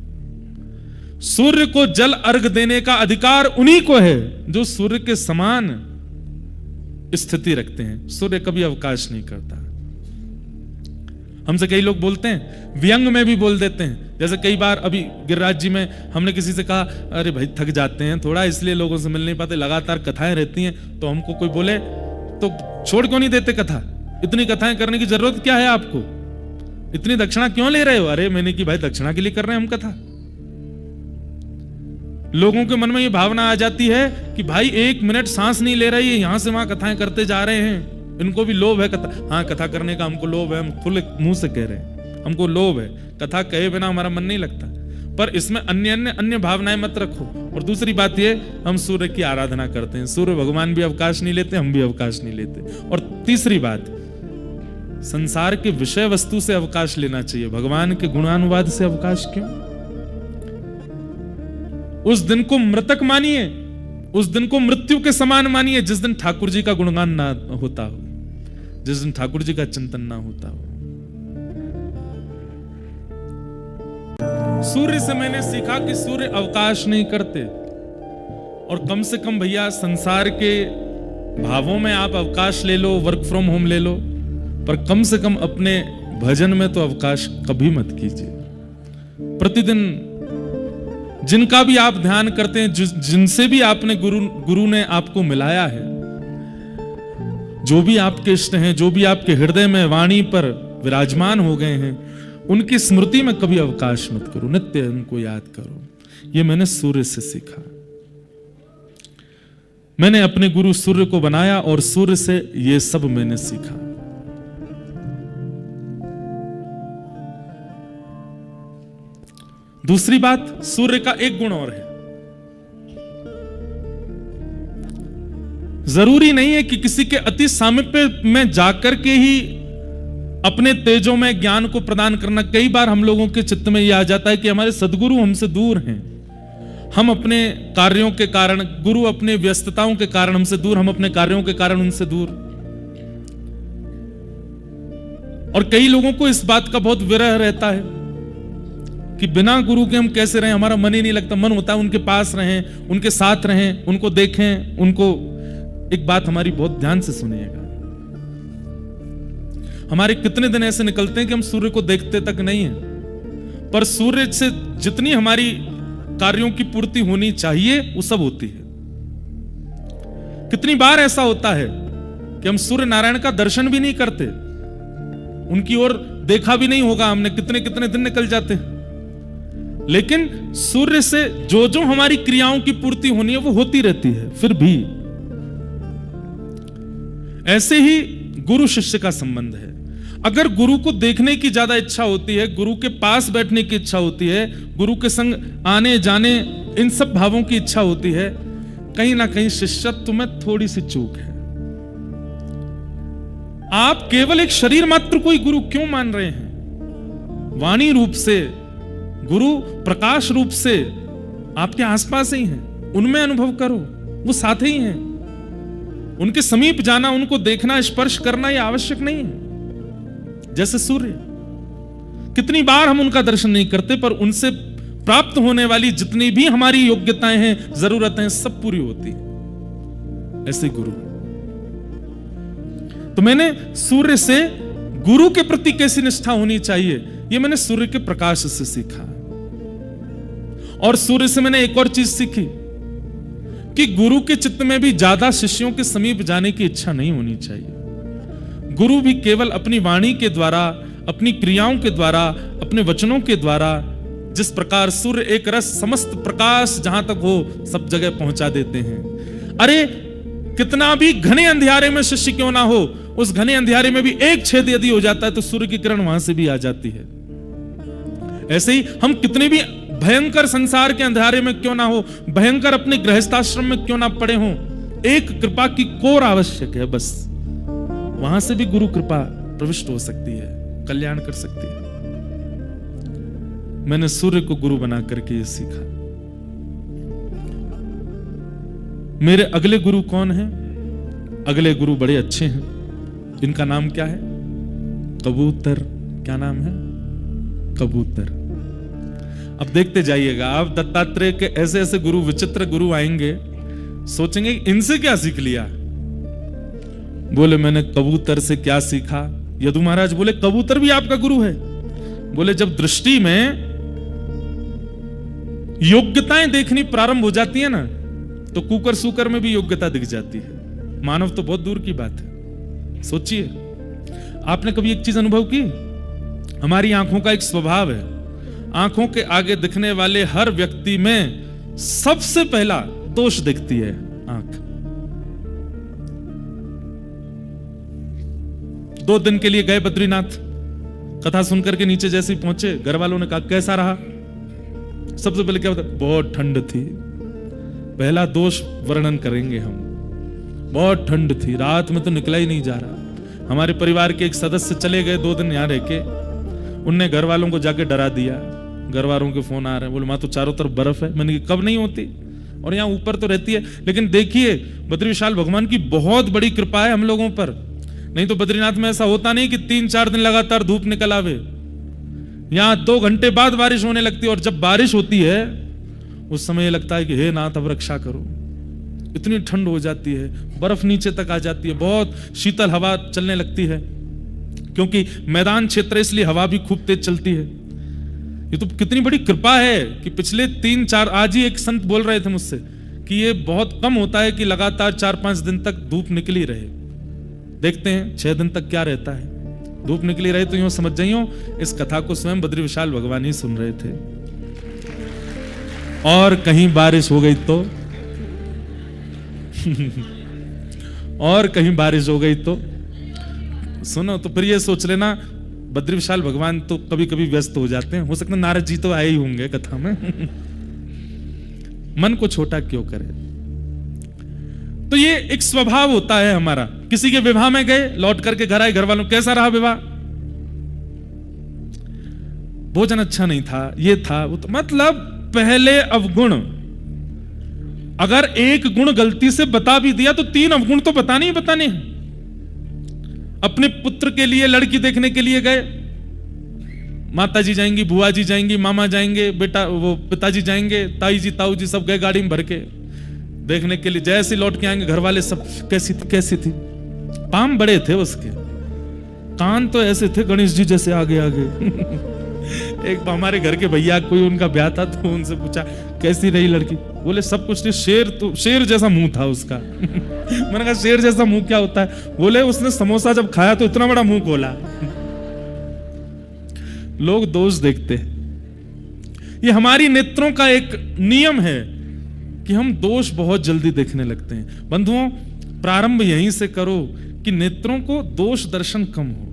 सूर्य को जल अर्घ देने का अधिकार उन्हीं को है जो सूर्य के समान स्थिति रखते हैं। सूर्य कभी अवकाश नहीं करता। हमसे कई लोग बोलते हैं, व्यंग में भी बोल देते हैं। जैसे कई बार अभी गिरिराज जी में हमने किसी से कहा, अरे भाई थक जाते हैं थोड़ा, इसलिए लोगों से मिल नहीं पाते, लगातार कथाएं रहती हैं। तो हमको कोई बोले तो छोड़ क्यों नहीं देते कथा? इतनी कथाएं करने की जरूरत क्या है आपको? इतनी दक्षिणा क्यों ले रहे हो? अरे मैंने की भाई दक्षिणा के लिए कर रहे हैं हम कथा। लोगों के मन में ये भावना आ जाती है कि भाई 1 मिनट सांस नहीं ले रही है, यहां से वहां कथाएं करते जा रहे हैं, इनको भी लोभ है कथा। हाँ, कथा करने का हमको लोभ है, हम खुले मुंह से कह रहे हैं, हमको लोभ है। कथा कहे बिना हमारा मन नहीं लगता, पर इसमें अन्य भावनाएं मत रखो। और दूसरी बात ये, हम सूर्य की आराधना करते हैं, सूर्य भगवान भी अवकाश नहीं लेते, हम भी अवकाश नहीं लेते। और तीसरी बात, संसार के विषय वस्तु से अवकाश लेना चाहिए, भगवान के गुणानुवाद से अवकाश क्यों? उस दिन को मृतक मानिए, उस दिन को मृत्यु के समान मानिए जिस दिन ठाकुर जी का गुणगान ना होता हो, जिस दिन ठाकुर जी का चिंतन ना होता हो। सूर्य से मैंने सीखा कि सूर्य अवकाश नहीं करते, और कम से कम भैया संसार के भावों में आप अवकाश ले लो, वर्क फ्रॉम होम ले लो, पर कम से कम अपने भजन में तो अवकाश कभी मत कीजिए। प्रतिदिन जिनका भी आप ध्यान करते हैं, जिनसे भी आपने गुरु ने आपको मिलाया है, जो भी आपके इष्ट हैं, जो भी आपके हृदय में वाणी पर विराजमान हो गए हैं, उनकी स्मृति में कभी अवकाश मत करो, नित्य उनको याद करो। ये मैंने सूर्य से सीखा। मैंने अपने गुरु सूर्य को बनाया और सूर्य से ये सब मैंने सीखा। दूसरी बात, सूर्य का एक गुण और है। जरूरी नहीं है कि किसी के अति सामीप्य में जाकर के ही अपने तेजों में ज्ञान को प्रदान करना। कई बार हम लोगों के चित्त में यह आ जाता है कि हमारे सदगुरु हमसे दूर हैं, हम अपने कार्यों के कारण, गुरु अपने व्यस्तताओं के कारण हमसे दूर, हम अपने कार्यों के कारण उनसे दूर। और कई लोगों को इस बात का बहुत विरह रहता है कि बिना गुरु के हम कैसे रहें, हमारा मन ही नहीं लगता। मन होता है उनके पास रहें, उनके साथ रहें, उनको देखें, उनको। एक बात हमारी बहुत ध्यान से सुनिएगा, हमारे कितने दिन ऐसे निकलते हैं कि हम सूर्य को देखते तक नहीं है, पर सूर्य से जितनी हमारी कार्यों की पूर्ति होनी चाहिए वो सब होती है। कितनी बार ऐसा होता है कि हम सूर्य नारायण का दर्शन भी नहीं करते, उनकी ओर देखा भी नहीं होगा हमने, कितने कितने दिन निकल जाते हैं, लेकिन सूर्य से जो जो हमारी क्रियाओं की पूर्ति होनी है वो होती रहती है। फिर भी ऐसे ही गुरु शिष्य का संबंध है। अगर गुरु को देखने की ज्यादा इच्छा होती है, गुरु के पास बैठने की इच्छा होती है, गुरु के संग आने जाने, इन सब भावों की इच्छा होती है, कहीं ना कहीं शिष्यत्व में थोड़ी सी चूक है। आप केवल एक शरीर मात्र को ही गुरु क्यों मान रहे हैं? वाणी रूप से गुरु, प्रकाश रूप से आपके आसपास ही हैं, उनमें अनुभव करो, वो साथ ही हैं। उनके समीप जाना, उनको देखना, स्पर्श करना ये आवश्यक नहीं है। जैसे सूर्य, कितनी बार हम उनका दर्शन नहीं करते, पर उनसे प्राप्त होने वाली जितनी भी हमारी योग्यताएं हैं, जरूरतें, सब पूरी होती हैं। ऐसे गुरु। तो मैंने सूर्य से गुरु के प्रति कैसी निष्ठा होनी चाहिए, ये मैंने सूर्य के प्रकाश से सीखा। और सूर्य से मैंने एक और चीज सीखी कि गुरु के चित्त में भी ज्यादा शिष्यों के समीप जाने की इच्छा नहीं होनी चाहिए। गुरु भी केवल अपनी वाणी के द्वारा, अपनी क्रियाओं के द्वारा, अपने वचनों के द्वारा, जिस प्रकार सूर्य एक रस समस्त प्रकाश जहां तक हो सब जगह पहुंचा देते हैं। अरे कितना भी घने अंधियारे में शिष्य क्यों ना हो, उस घने अंधियारे में भी एक छेद यदि हो जाता है तो सूर्य की किरण वहां से भी आ जाती है। ऐसे ही हम कितने भी भयंकर संसार के अंधियारे में क्यों ना हो, भयंकर अपने गृहस्थाश्रम में क्यों ना पड़े हों, एक कृपा की कोर आवश्यक है, बस वहां से भी गुरु कृपा प्रविष्ट हो सकती है, कल्याण कर सकती है। मैंने सूर्य को गुरु बना करके ये सीखा। मेरे अगले गुरु कौन हैं? अगले गुरु बड़े अच्छे हैं। इनका नाम क्या है? कबूतर। क्या नाम है? कबूतर। अब देखते जाइएगा आप, दत्तात्रेय के ऐसे ऐसे गुरु, विचित्र गुरु आएंगे, सोचेंगे इनसे क्या सीख लिया। बोले मैंने कबूतर से क्या सीखा? यदु महाराज बोले कबूतर भी आपका गुरु है? बोले जब दृष्टि में योग्यताएं देखनी प्रारंभ हो जाती है ना, तो कुकर सुकर में भी योग्यता दिख जाती है। मानव तो बहुत दूर की बात है। सोचिए, आपने कभी एक चीज अनुभव की? हमारी आंखों का एक स्वभाव है, आंखों के आगे दिखने वाले हर व्यक्ति में सबसे पहला दोष दिखती है आंख। 2 दिन के लिए गए बद्रीनाथ, कथा सुनकर के नीचे जैसे ही पहुंचे, घर वालों ने कहा कैसा रहा? सबसे पहले क्या बता? बहुत ठंड थी। पहला दोष वर्णन करेंगे हम, बहुत ठंड थी, रात में तो निकला ही नहीं जा रहा। हमारे परिवार के एक सदस्य चले गए 2 दिन यहां रह के, उनने घर वालों को जाके डरा दिया। घर वालों के फोन आ रहे हैं, बोले मां तो चारों तरफ बर्फ है। मैंने कब नहीं होती, और यहाँ ऊपर तो रहती है। लेकिन देखिए, बद्री विशाल भगवान की बहुत बड़ी कृपा है हम लोगों पर। नहीं तो बद्रीनाथ में ऐसा होता नहीं कि 3-4 दिन लगातार धूप निकल आवे। यहां 2 घंटे बाद बारिश होने लगती है, और जब बारिश होती है उस समय ये लगता है कि हे नाथ अब रक्षा करो। इतनी ठंड हो जाती है, बर्फ नीचे तक आ जाती है, बहुत शीतल हवा चलने लगती है, क्योंकि मैदान क्षेत्र इसलिए हवा भी खूब तेज चलती है। ये तो कितनी बड़ी कृपा है कि पिछले 3-4, आज ही एक संत बोल रहे थे मुझसे कि ये बहुत कम होता है कि लगातार 4-5 दिन तक धूप निकली रहे। देखते हैं 6 दिन तक क्या रहता है। धूप निकली रहे तो यूं समझ जाइयो इस कथा को स्वयं बद्री विशाल भगवान ही सुन रहे थे। और कहीं बारिश हो गई तो और कहीं बारिश हो गई तो सुनो, तो फिर ये सोच लेना बद्री विशाल भगवान तो कभी कभी व्यस्त हो जाते हैं। हो सकता है नारद जी तो आए ही होंगे कथा में। मन को छोटा क्यों करे। तो ये एक स्वभाव होता है हमारा। किसी के विवाह में गए, लौट करके घर आए, घर वालों कैसा रहा विवाह, भोजन अच्छा नहीं था, ये था वो तो, मतलब पहले अवगुण। अगर एक गुण गलती से बता भी दिया तो 3 अवगुण तो बताने ही बताने हैं। अपने पुत्र के लिए लड़की देखने के लिए गए, माता जी जाएंगी, बुआ जी जाएंगी, मामा जाएंगे, बेटा वो पिताजी जाएंगे, ताई जी ताऊ जी सब गए गाड़ी में भर के देखने के लिए। जैसे लौट के आएंगे घर वाले सब कैसी थी, पाम बड़े थे उसके, कान तो ऐसे थे गणेश जी जैसे आगे आगे। एक हमारे घर के भैया कोई उनका ब्याह था तो उनसे पूछा कैसी रही लड़की, बोले सब कुछ नहीं, शेर जैसा मुंह था उसका। मैंने कहा शेर जैसा मुंह क्या होता है, बोले उसने समोसा जब खाया तो इतना बड़ा मुंह खोला। लोग दोष देखते हैं। ये हमारी नेत्रों का एक नियम है कि हम दोष बहुत जल्दी देखने लगते हैं। बंधुओं, प्रारंभ यहीं से करो कि नेत्रों को दोष दर्शन कम हो।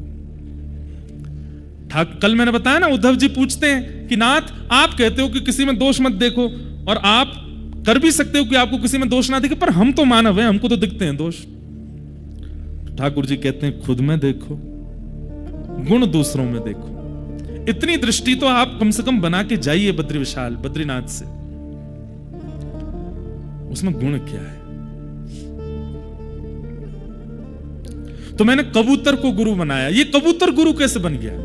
कल मैंने बताया ना, उद्धव जी पूछते हैं कि नाथ आप कहते हो कि किसी में दोष मत देखो, और आप कर भी सकते हो कि आपको किसी में दोष ना दिखे, पर हम तो मानव हैं, हमको तो दिखते हैं दोष। ठाकुर जी कहते हैं खुद में देखो, गुण दूसरों में देखो। इतनी दृष्टि तो आप कम से कम बना के जाइए बद्री विशाल बद्रीनाथ से, उसमें गुण क्या है। तो मैंने कबूतर को गुरु बनाया। ये कबूतर गुरु कैसे बन गया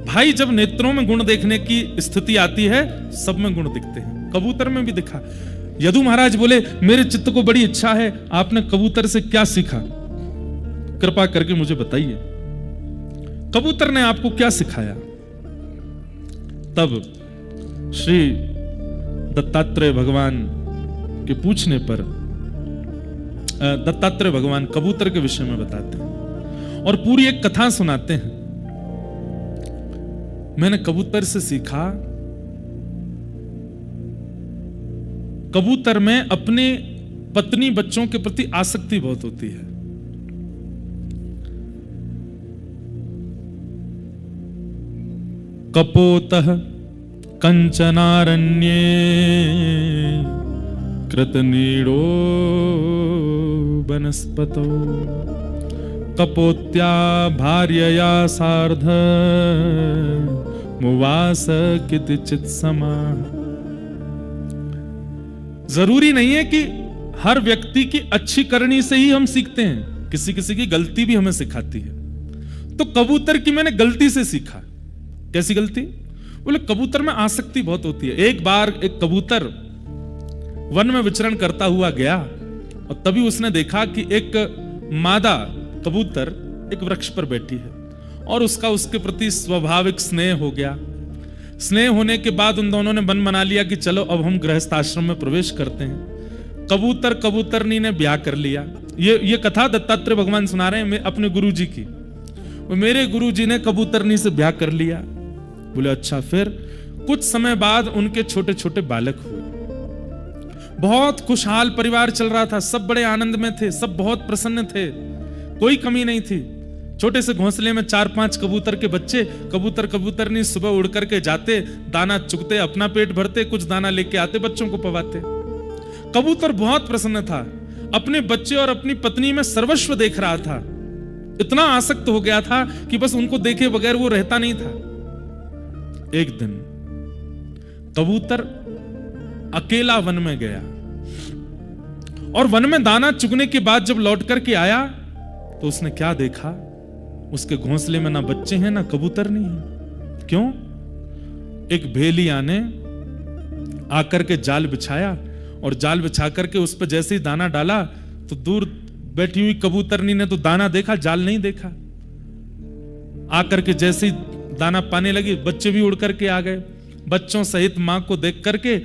भाई? जब नेत्रों में गुण देखने की स्थिति आती है, सब में गुण दिखते हैं। कबूतर में भी दिखा। यदु महाराज बोले मेरे चित्त को बड़ी इच्छा है, आपने कबूतर से क्या सीखा, कृपा करके मुझे बताइए। कबूतर ने आपको क्या सिखाया? तब श्री दत्तात्रेय भगवान के पूछने पर दत्तात्रेय भगवान कबूतर के विषय में बताते हैं और पूरी एक कथा सुनाते हैं। मैंने कबूतर से सीखा, कबूतर में अपने पत्नी बच्चों के प्रति आसक्ति बहुत होती है। कपोतः कंचनारण्ये कृतनीडो वनस्पतो कपोत्या भार्यया सार्ध मुवास किंचित् समाः। जरूरी नहीं है कि हर व्यक्ति की अच्छी करनी से ही हम सीखते हैं, किसी किसी की गलती भी हमें सिखाती है। तो कबूतर की मैंने गलती से सीखा। कैसी गलती? बोले कबूतर में आसक्ति बहुत होती है। एक बार एक कबूतर वन में विचरण करता हुआ गया और तभी उसने देखा कि एक मादा कबूतर एक वृक्ष पर बैठी है और उसका उसके प्रति स्वाभाविक स्नेह हो गया। स्नेह होने के बाद उन दोनों ने मन बना लिया कि चलो अब हम गृहस्थ आश्रम में प्रवेश करते हैं। कबूतर कबूतरनी ने ब्याह कर लिया। ये कथा दत्तात्रेय भगवान सुना रहे हैं अपने गुरुजी की। मेरे गुरुजी ने कबूतरनी से ब्याह कर लिया। बोले अच्छा। फिर कुछ समय बाद उनके छोटे छोटे बालक हुए। बहुत खुशहाल परिवार चल रहा था, सब बड़े आनंद में थे, सब बहुत प्रसन्न थे, कोई कमी नहीं थी। छोटे से घोंसले में 4-5 कबूतर के बच्चे, कबूतर कबूतरनी सुबह उड़ करके जाते, दाना चुगते, अपना पेट भरते, कुछ दाना लेके आते, बच्चों को पवाते। कबूतर बहुत प्रसन्न था, अपने बच्चे और अपनी पत्नी में सर्वस्व देख रहा था। इतना आसक्त हो गया था कि बस उनको देखे बगैर वो रहता नहीं था। एक दिन कबूतर अकेला वन में गया और वन में दाना चुगने के बाद जब लौट करके आया तो उसने क्या देखा? उसके घोंसले में ना बच्चे हैं ना कबूतर नहीं है। क्यों? एक भेलिया ने आकर के जाल बिछाया और जाल बिछा करके उस पर जैसे ही दाना डाला तो दूर बैठी हुई कबूतरनी ने तो दाना देखा, जाल नहीं देखा। आकर के जैसे ही दाना पाने लगी, बच्चे भी उड़ करके आ गए। बच्चों सहित मां को देख करके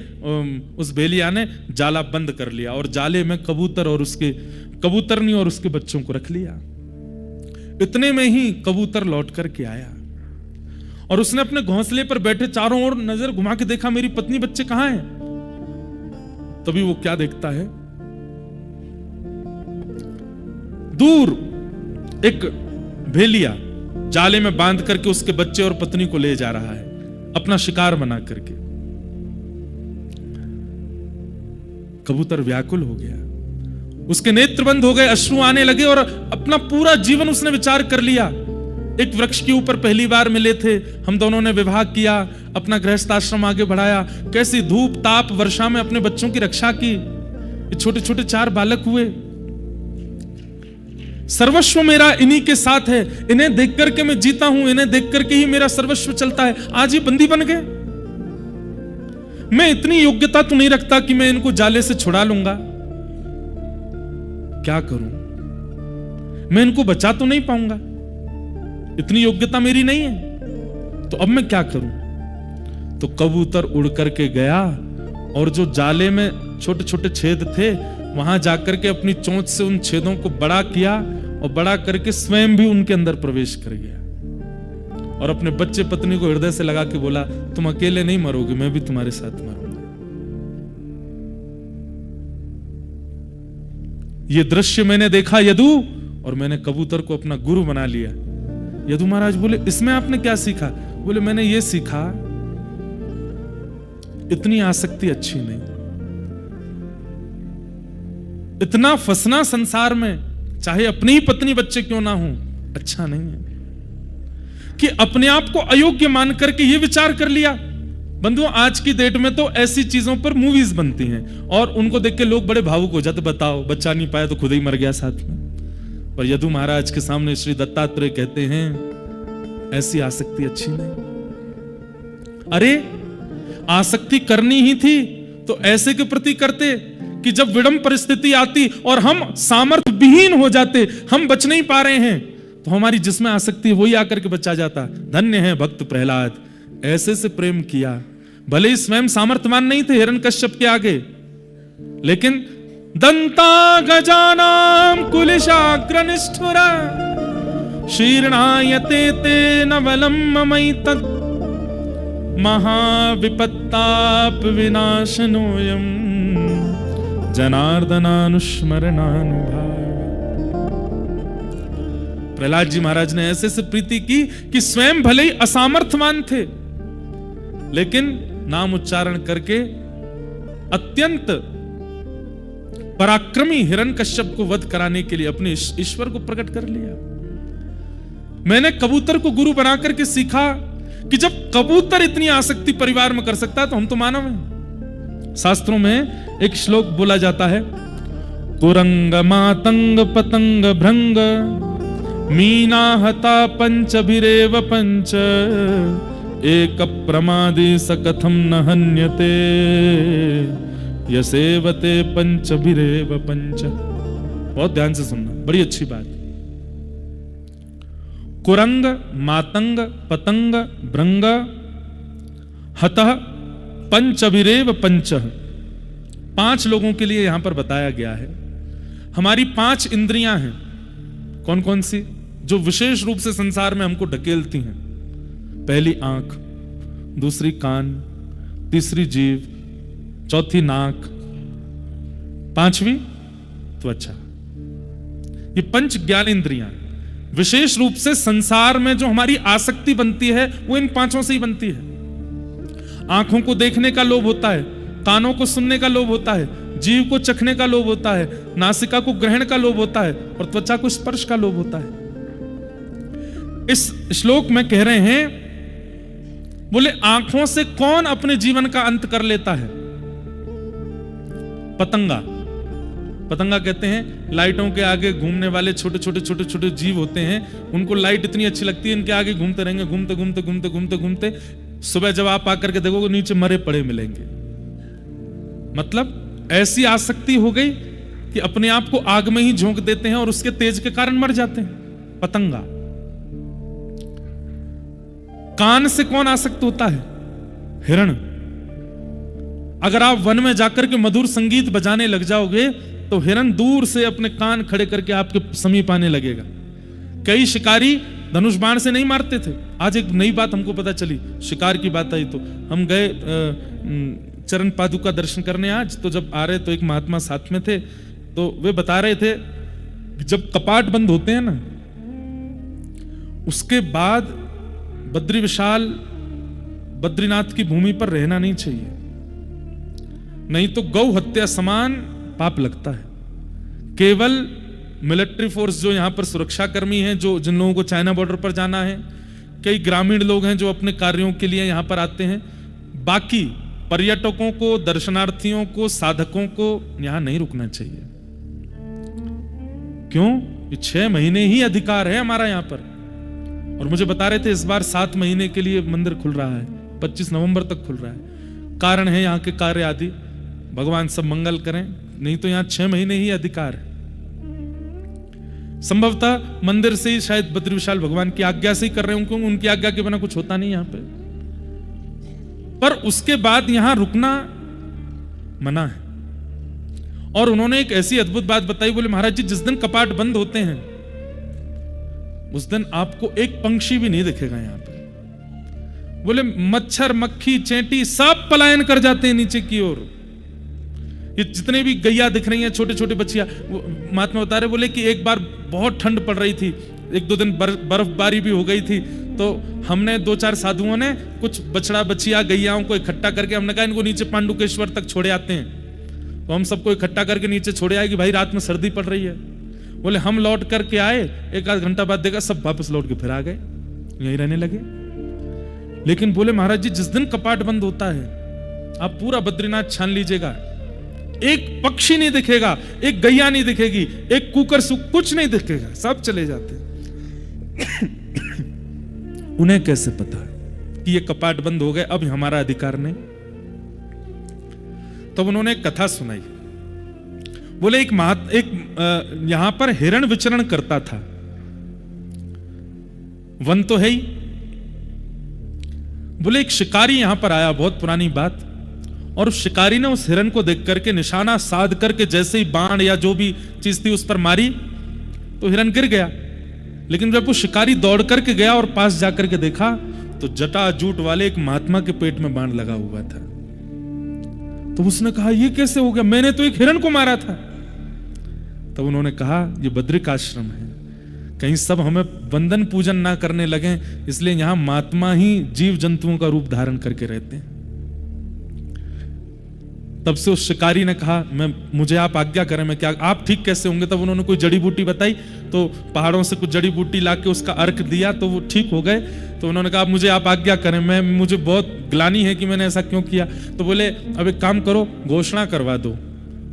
उस भेलिया ने जाला बंद कर लिया और जाले में कबूतर और उसके कबूतरनी और उसके बच्चों को रख लिया। इतने में ही कबूतर लौट करके आया और उसने अपने घोंसले पर बैठे चारों ओर नजर घुमा के देखा, मेरी पत्नी बच्चे कहां हैं? तभी वो क्या देखता है, दूर एक भेलिया जाले में बांध करके उसके बच्चे और पत्नी को ले जा रहा है, अपना शिकार बना करके। कबूतर व्याकुल हो गया, उसके नेत्र बंद हो गए, अश्रु आने लगे और अपना पूरा जीवन उसने विचार कर लिया। एक वृक्ष के ऊपर पहली बार मिले थे, हम दोनों ने विवाह किया, अपना गृहस्थ आश्रम आगे बढ़ाया, कैसी धूप ताप वर्षा में अपने बच्चों की रक्षा की, ये छोटे छोटे 4 बालक हुए, सर्वस्व मेरा इन्हीं के साथ है, इन्हें देख करके मैं जीता हूं, इन्हें देख करके ही मेरा सर्वस्व चलता है, आज ये बंदी बन गए। मैं इतनी योग्यता तो नहीं रखता कि मैं इनको जाले से छुड़ा लूंगा, क्या करूं, मैं इनको बचा तो नहीं पाऊंगा, इतनी योग्यता मेरी नहीं है, तो अब मैं क्या करूं? तो कबूतर उड़ करके गया और जो जाले में छोटे छोटे छेद थे वहां जाकर के अपनी चोंच से उन छेदों को बड़ा किया और बड़ा करके स्वयं भी उनके अंदर प्रवेश कर गया और अपने बच्चे पत्नी को हृदय से लगा के बोला, तुम अकेले नहीं मरोगे, मैं भी तुम्हारे साथ मरूंगा। ये दृश्य मैंने देखा यदु, और मैंने कबूतर को अपना गुरु बना लिया। यदु महाराज बोले, इसमें आपने क्या सीखा? बोले, मैंने ये सीखा इतनी आसक्ति अच्छी नहीं, इतना फंसना संसार में, चाहे अपनी ही पत्नी बच्चे क्यों ना हो, अच्छा नहीं है। कि अपने आप को अयोग्य मान करके ये विचार कर लिया। बंधुओं, आज की डेट में तो ऐसी चीजों पर मूवीज बनती हैं और उनको देख के लोग बड़े भावुक हो जाते, बताओ बच्चा नहीं पाया तो खुद ही मर गया साथ में। पर यदु महाराज के सामने श्री दत्तात्रेय कहते हैं, ऐसी आसक्ति अच्छी नहीं। अरे आसक्ति करनी ही थी तो ऐसे के प्रति करते कि जब विडंब परिस्थिति आती और हम सामर्थ्य विहीन हो जाते, हम बच नहीं पा रहे हैं, तो हमारी जिसमें आसक्ति वही आकर के बचा जाता। धन्य है भक्त प्रहलाद, ऐसे से प्रेम किया। भले ही स्वयं सामर्थ्यवान नहीं थे हिरण्यकश्यप के आगे, लेकिन दंता गजानाम कुलिशाग्रनिष्ठुरा शीर्णायते ते नवलम ममैतत् महाविपत्ताप विनाशनोयम जनार्दनानुस्मरणानुभाव। प्रहलाद जी महाराज ने ऐसे से प्रीति की कि स्वयं भले ही असामर्थ्यवान थे, लेकिन नाम उच्चारण करके अत्यंत पराक्रमी हिरण्यकश्यप को वध कराने के लिए अपने ईश्वर को प्रकट कर लिया। मैंने कबूतर को गुरु बनाकर के सीखा कि जब कबूतर इतनी आसक्ति परिवार में कर सकता है तो हम तो मानव हैं। शास्त्रों में एक श्लोक बोला जाता है, कुरंग मातंग पतंग भृंग मीना हता पंचभिरेव पंच एक प्रमादी सकथम न हन्यते यसेवते पंचभिरेव पंच। बहुत ध्यान से सुनना, बड़ी अच्छी बात। कुरंग मातंग पतंग भृंग हतः पंचभिरेव पंच, 5 लोगों के लिए यहां पर बताया गया है। हमारी 5 इंद्रियां हैं, कौन कौन सी, जो विशेष रूप से संसार में हमको ढकेलती हैं। पहली आंख, दूसरी कान, तीसरी जीभ, चौथी नाक, 5वीं त्वचा। ये 5 ज्ञान इंद्रियां विशेष रूप से संसार में जो हमारी आसक्ति बनती है वो इन 5 से ही बनती है। आंखों को देखने का लोभ होता है, कानों को सुनने का लोभ होता है, जीव को चखने का लोभ होता है, नासिका को ग्रहण का लोभ होता है और त्वचा को स्पर्श का लोभ होता है। इस श्लोक में कह रहे हैं, बोले आंखों से कौन अपने जीवन का अंत कर लेता है? पतंगा। पतंगा कहते हैं लाइटों के आगे घूमने वाले छोटे छोटे छोटे छोटे जीव होते हैं, उनको लाइट इतनी अच्छी लगती है, इनके आगे घूमते रहेंगे, घूमते घूमते घूमते घूमते घूमते सुबह जब आप आकर के देखोगे नीचे मरे पड़े मिलेंगे। मतलब ऐसी आसक्ति हो गई कि अपने आप को आग में ही झोंक देते हैं और उसके तेज के कारण मर जाते हैं। पतंगा। कान से कौन आसक्त होता है? हिरण। अगर आप वन में जाकर के मधुर संगीत बजाने लग जाओगे तो हिरण दूर से अपने कान खड़े करके आपके समीप आने लगेगा। कई शिकारी धनुष बाण से नहीं मारते थे। आज एक नई बात हमको पता चली, शिकार की बात आई तो हम गए चरण पादुका दर्शन करने आज, तो जब आ रहे तो एक महात्मा साथ में थे, तो वे बता रहे थे जब कपाट बंद होते हैं ना, उसके बाद बद्री विशाल बद्रीनाथ की भूमि पर रहना नहीं चाहिए, नहीं तो गौ हत्या समान पाप लगता है। केवल मिलिट्री फोर्स जो यहां पर सुरक्षा कर्मी हैं, जो जिन लोगों को चाइना बॉर्डर पर जाना है, कई ग्रामीण लोग हैं जो अपने कार्यों के लिए यहां पर आते हैं, बाकी पर्यटकों को, दर्शनार्थियों को, साधकों को यहां नहीं रुकना चाहिए। क्यों? ये 6 महीने ही अधिकार है हमारा यहां पर। और मुझे बता रहे थे इस बार 7 महीने के लिए मंदिर खुल रहा है, 25 नवंबर तक खुल रहा है। कारण है यहाँ के कार्य आदि, भगवान सब मंगल करें, नहीं तो यहाँ 6 महीने ही अधिकार है। संभवतः मंदिर से ही शायद बद्री विशाल भगवान की आज्ञा से ही कर रहे होंगे, उनकी आज्ञा के बिना कुछ होता नहीं यहां पे। पर उसके बाद यहां रुकना मना है। और उन्होंने एक ऐसी अद्भुत बात बताई, बोले महाराज जी जिस दिन कपाट बंद होते हैं उस दिन आपको एक पंक्षी भी नहीं दिखेगा यहां पे। बोले मच्छर, मक्खी, चेंटी सब पलायन कर जाते हैं नीचे की ओर। ये जितने भी गैया दिख रही हैं, छोटे छोटे बच्चियां, महात्मा बता रहे, बोले कि एक बार बहुत ठंड पड़ रही थी, 1-2 दिन बर्फबारी भी हो गई थी, तो हमने 2-4 साधुओं ने कुछ बछड़ा बच्चियां गैयाओं को इकट्ठा करके हमने कहा इनको नीचे पांडुकेश्वर तक छोड़े आते हैं। तो हम सबको इकट्ठा करके नीचे छोड़े आए कि भाई रात में सर्दी पड़ रही है। बोले हम लौट करके आए, 1-8 घंटा बाद देखा सब वापस लौट के फिर आ गए, यहीं रहने लगे। लेकिन बोले महाराज जी जिस दिन कपाट बंद होता है आप पूरा बद्रीनाथ छान लीजिएगा, एक पक्षी नहीं दिखेगा, एक गैया नहीं दिखेगी, एक कुकर कुछ नहीं दिखेगा, सब चले जाते हैं। उन्हें कैसे पता कि ये कपाट बंद हो गए, अब हमारा अधिकार नहीं? तब उन्होंने एक कथा सुनाई। बोले एक यहां पर हिरण विचरण करता था, वन तो है ही। बोले एक शिकारी यहां पर आया, बहुत पुरानी बात, और उस शिकारी ने उस हिरण को देख करके निशाना साध करके जैसे ही बाण या जो भी चीज थी उस पर मारी तो हिरण गिर गया। लेकिन जब वो शिकारी दौड़ करके गया और पास जाकर के देखा तो जटाजूट वाले एक महात्मा के पेट में बाण लगा हुआ था। तो उसने कहा ये कैसे हो गया, मैंने तो एक हिरण को मारा था। तब उन्होंने कहा ये बद्रिक आश्रम है, कहीं सब हमें वंदन पूजन ना करने लगे, इसलिए यहां महात्मा ही जीव जंतुओं का रूप धारण करके रहते हैं। तब से उस शिकारी ने कहा मुझे आप आज्ञा करें, मैं क्या, आप ठीक कैसे होंगे? तब उन्होंने कोई जड़ी बूटी बताई, तो पहाड़ों से कुछ जड़ी बूटी लाके उसका अर्क दिया तो वो ठीक हो गए। तो उन्होंने कहा मुझे आप आज्ञा करें, मुझे बहुत ग्लानि है कि मैंने ऐसा क्यों किया। तो बोले अब एक काम करो, घोषणा करवा दो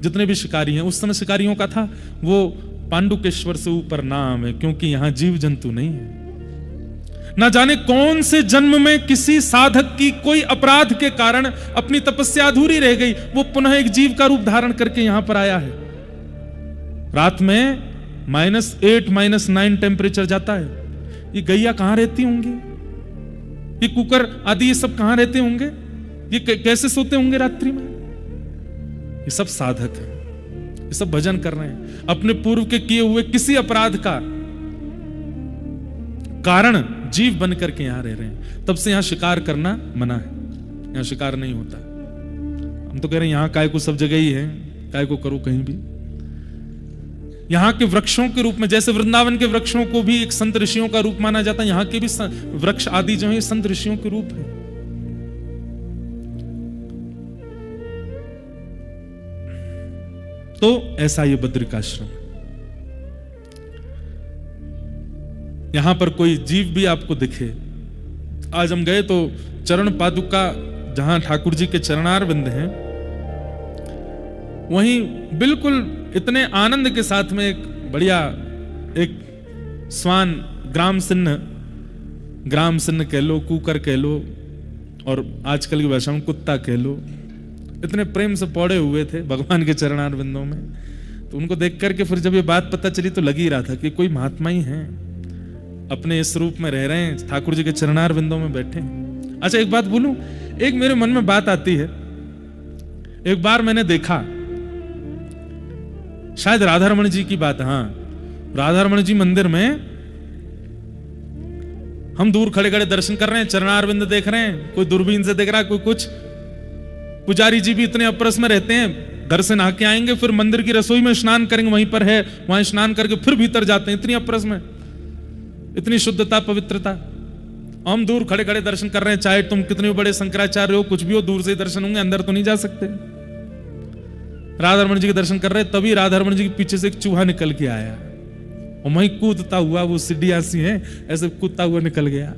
जितने भी शिकारी हैं, उस समय शिकारियों का था, वो पांडुकेश्वर से ऊपर ना आवे, क्योंकि यहां जीव जंतु नहीं है। ना जाने कौन से जन्म में किसी साधक की कोई अपराध के कारण अपनी तपस्या अधूरी रह गई, वो पुनः एक जीव का रूप धारण करके यहां पर आया है। रात में -8 -9 टेम्परेचर जाता है। ये गैया कहां रहती होंगी, ये कुकर आदि ये सब कहां रहते होंगे, ये कैसे सोते होंगे रात्रि में? ये सब साधक है, ये सब भजन कर रहे हैं, अपने पूर्व के किए हुए किसी अपराध का कारण जीव बन करके यहां रह रहे हैं। तब से यहां शिकार करना मना है, यहां शिकार नहीं होता। हम तो कह रहे हैं यहां काय को सब जगह ही है, काय को करो कहीं भी। यहां के वृक्षों के रूप में, जैसे वृंदावन के वृक्षों को भी एक संत ऋषियों का रूप माना जाता है, यहां के भी वृक्ष आदि जो है संत ऋषियों के रूप है। तो ऐसा ये बद्रिकाश्रम, यहां पर कोई जीव भी आपको दिखे। आज हम गए तो चरण पादुका जहां ठाकुर जी के चरणारविंद हैं, वहीं बिल्कुल इतने आनंद के साथ में एक बढ़िया एक स्वान, ग्राम सिन्न कह लो, कुकर कह लो, और आजकल की भाषा में कुत्ता कह लो, इतने प्रेम से पौड़े हुए थे भगवान के चरणार बिंदों में। तो उनको देख करके फिर जब ये बात पता चली तो लग ही रहा था कि कोई महात्मा ही हैं, अपने इस रूप में रह रहे हैं, ठाकुर जी के चरणार बिंदों में बैठे हैं। अच्छा एक बात बोलूं, एक मेरे मन में बात आती है। एक बार मैंने देखा, शायद राधारमण जी की बात, हाँ राधारमण जी मंदिर में हम दूर खड़े खड़े दर्शन कर रहे हैं, चरणार बिंद देख रहे हैं, कोई दूरबीन से देख रहा है, कोई कुछ। पुजारी जी भी इतने अपरस में रहते हैं, घर से नहा के आएंगे, फिर मंदिर की रसोई में स्नान करेंगे, वहीं पर है, वहां स्नान करके फिर भीतर जाते हैं, इतनी अपरस में, इतनी शुद्धता पवित्रता। हम दूर खड़े खड़े दर्शन कर रहे हैं, चाहे तुम कितने बड़े शंकराचार्य हो, कुछ भी हो, दूर से दर्शन होंगे, अंदर तो नहीं जा सकते। राधारमण जी के दर्शन कर रहे, तभी राधारमण जी के पीछे से एक चूहा निकल के आया और वहीं कूदता हुआ, वो सीढ़ियां सी हैं, ऐसे कूदता हुआ निकल गया।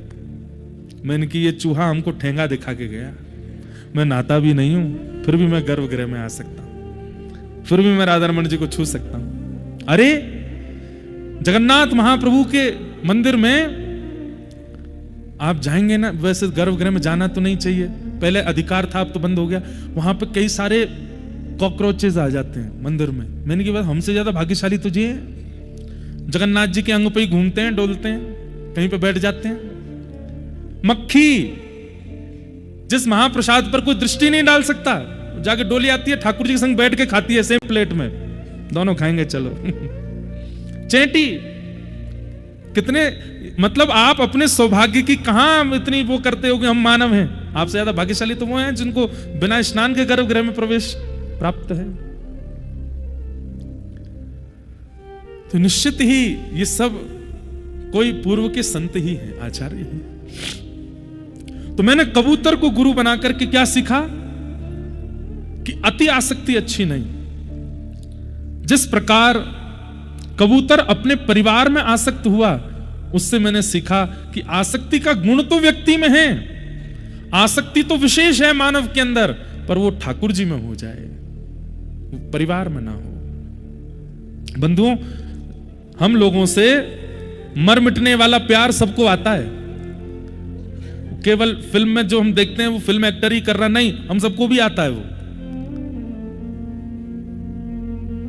मैंने कि ये चूहा हमको ठेंगा दिखा के गया, मैं नहाता भी नहीं हूं, फिर भी मैं गर्भगृह में आ सकता हूं, फिर भी मैं राधारमण जी को छू सकता हूं। अरे जगन्नाथ महाप्रभु के मंदिर में आप जाएंगे ना, वैसे गर्भगृह में जाना तो नहीं चाहिए, पहले अधिकार था, अब तो बंद हो गया। वहां पे कई सारे कॉकरोचेस आ जाते हैं मंदिर में। मैंने की बात, हमसे ज्यादा भाग्यशाली तो ये है, जगन्नाथ जी के अंग पे ही घूमते हैं, डोलते हैं, कहीं पे बैठ जाते हैं। मक्खी जिस महाप्रसाद पर कोई दृष्टि नहीं डाल सकता, जाके डोली आती है, ठाकुर जी के संग बैठ के खाती है, सेम प्लेट में, दोनों खाएंगे चलो। चेंटी, कितने, मतलब आप अपने सौभाग्य की कहां इतनी वो करते हो कि हम मानव हैं। आपसे ज्यादा भाग्यशाली तो वो हैं जिनको बिना स्नान के गर्भगृह में प्रवेश प्राप्त है। तो निश्चित ही ये सब कोई पूर्व के संत ही हैं, आचार्य ही। तो मैंने कबूतर को गुरु बनाकर के क्या सीखा कि अति आसक्ति अच्छी नहीं। जिस प्रकार कबूतर अपने परिवार में आसक्त हुआ, उससे मैंने सीखा कि आसक्ति का गुण तो व्यक्ति में है, आसक्ति तो विशेष है मानव के अंदर, पर वो ठाकुर जी में हो जाए, वो परिवार में ना हो। बंधुओं, हम लोगों से मर मिटने वाला प्यार सबको आता है। केवल फिल्म में जो हम देखते हैं वो फिल्म एक्टर ही कर रहा, नहीं, हम सबको भी आता है वो,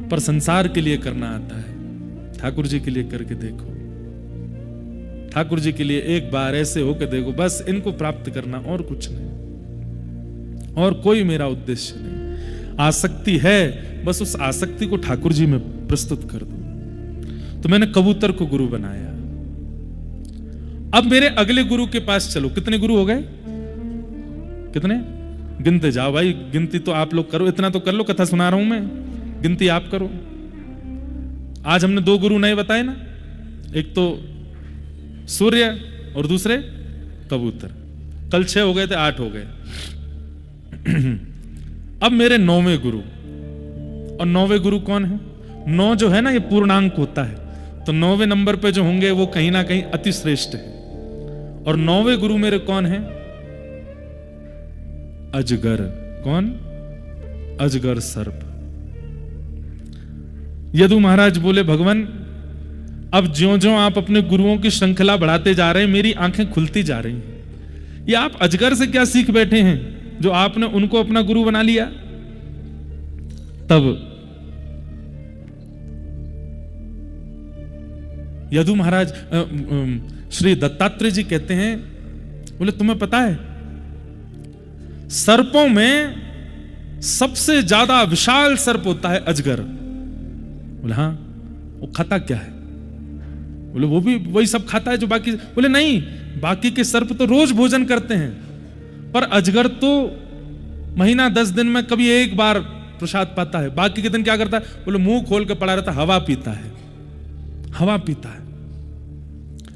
पर संसार के लिए करना आता है। ठाकुर जी के लिए करके देखो, ठाकुर जी के लिए एक बार ऐसे होकर देखो, बस इनको प्राप्त करना, और कुछ नहीं, और कोई मेरा उद्देश्य नहीं। आसक्ति है, बस उस आसक्ति को ठाकुर जी में प्रस्तुत कर दो। तो मैंने कबूतर को गुरु बनाया। अब मेरे अगले गुरु के पास चलो। कितने गुरु हो गए? कितने? गिनते जाओ भाई, गिनती तो आप लोग करो, इतना तो कर लो, कथा सुना रहा हूं मैं, गिनती आप करो। आज हमने 2 गुरु नए बताए ना, एक तो सूर्य और दूसरे कबूतर। कल 6 हो गए थे, 8 हो गए। अब मेरे 9वें गुरु, और 9वें गुरु कौन है? 9 जो है ना, ये पूर्णांक होता है, तो 9वें नंबर पे जो होंगे वो कहीं ना कहीं अति श्रेष्ठ है। और 9वें गुरु मेरे कौन है? अजगर। कौन? अजगर सर्प। यदु महाराज बोले, भगवान अब ज्यों-ज्यों आप अपने गुरुओं की श्रृंखला बढ़ाते जा रहे हैं, मेरी आंखें खुलती जा रही हैं। ये आप अजगर से क्या सीख बैठे हैं जो आपने उनको अपना गुरु बना लिया? तब यदु महाराज श्री दत्तात्रेय जी कहते हैं, बोले तुम्हें पता है सर्पों में सबसे ज्यादा विशाल सर्प होता है अजगर। बोले हाँ, वो खाता क्या है? बोले वो भी वही सब खाता है जो बाकी। बोले नहीं, बाकी के सर्प तो रोज भोजन करते हैं, पर अजगर तो महीना 10 दिन में कभी एक बार प्रसाद पाता है। बाकी के दिन क्या करता है? बोले मुंह खोल के पड़ा रहता, हवा पीता है, हवा पीता है।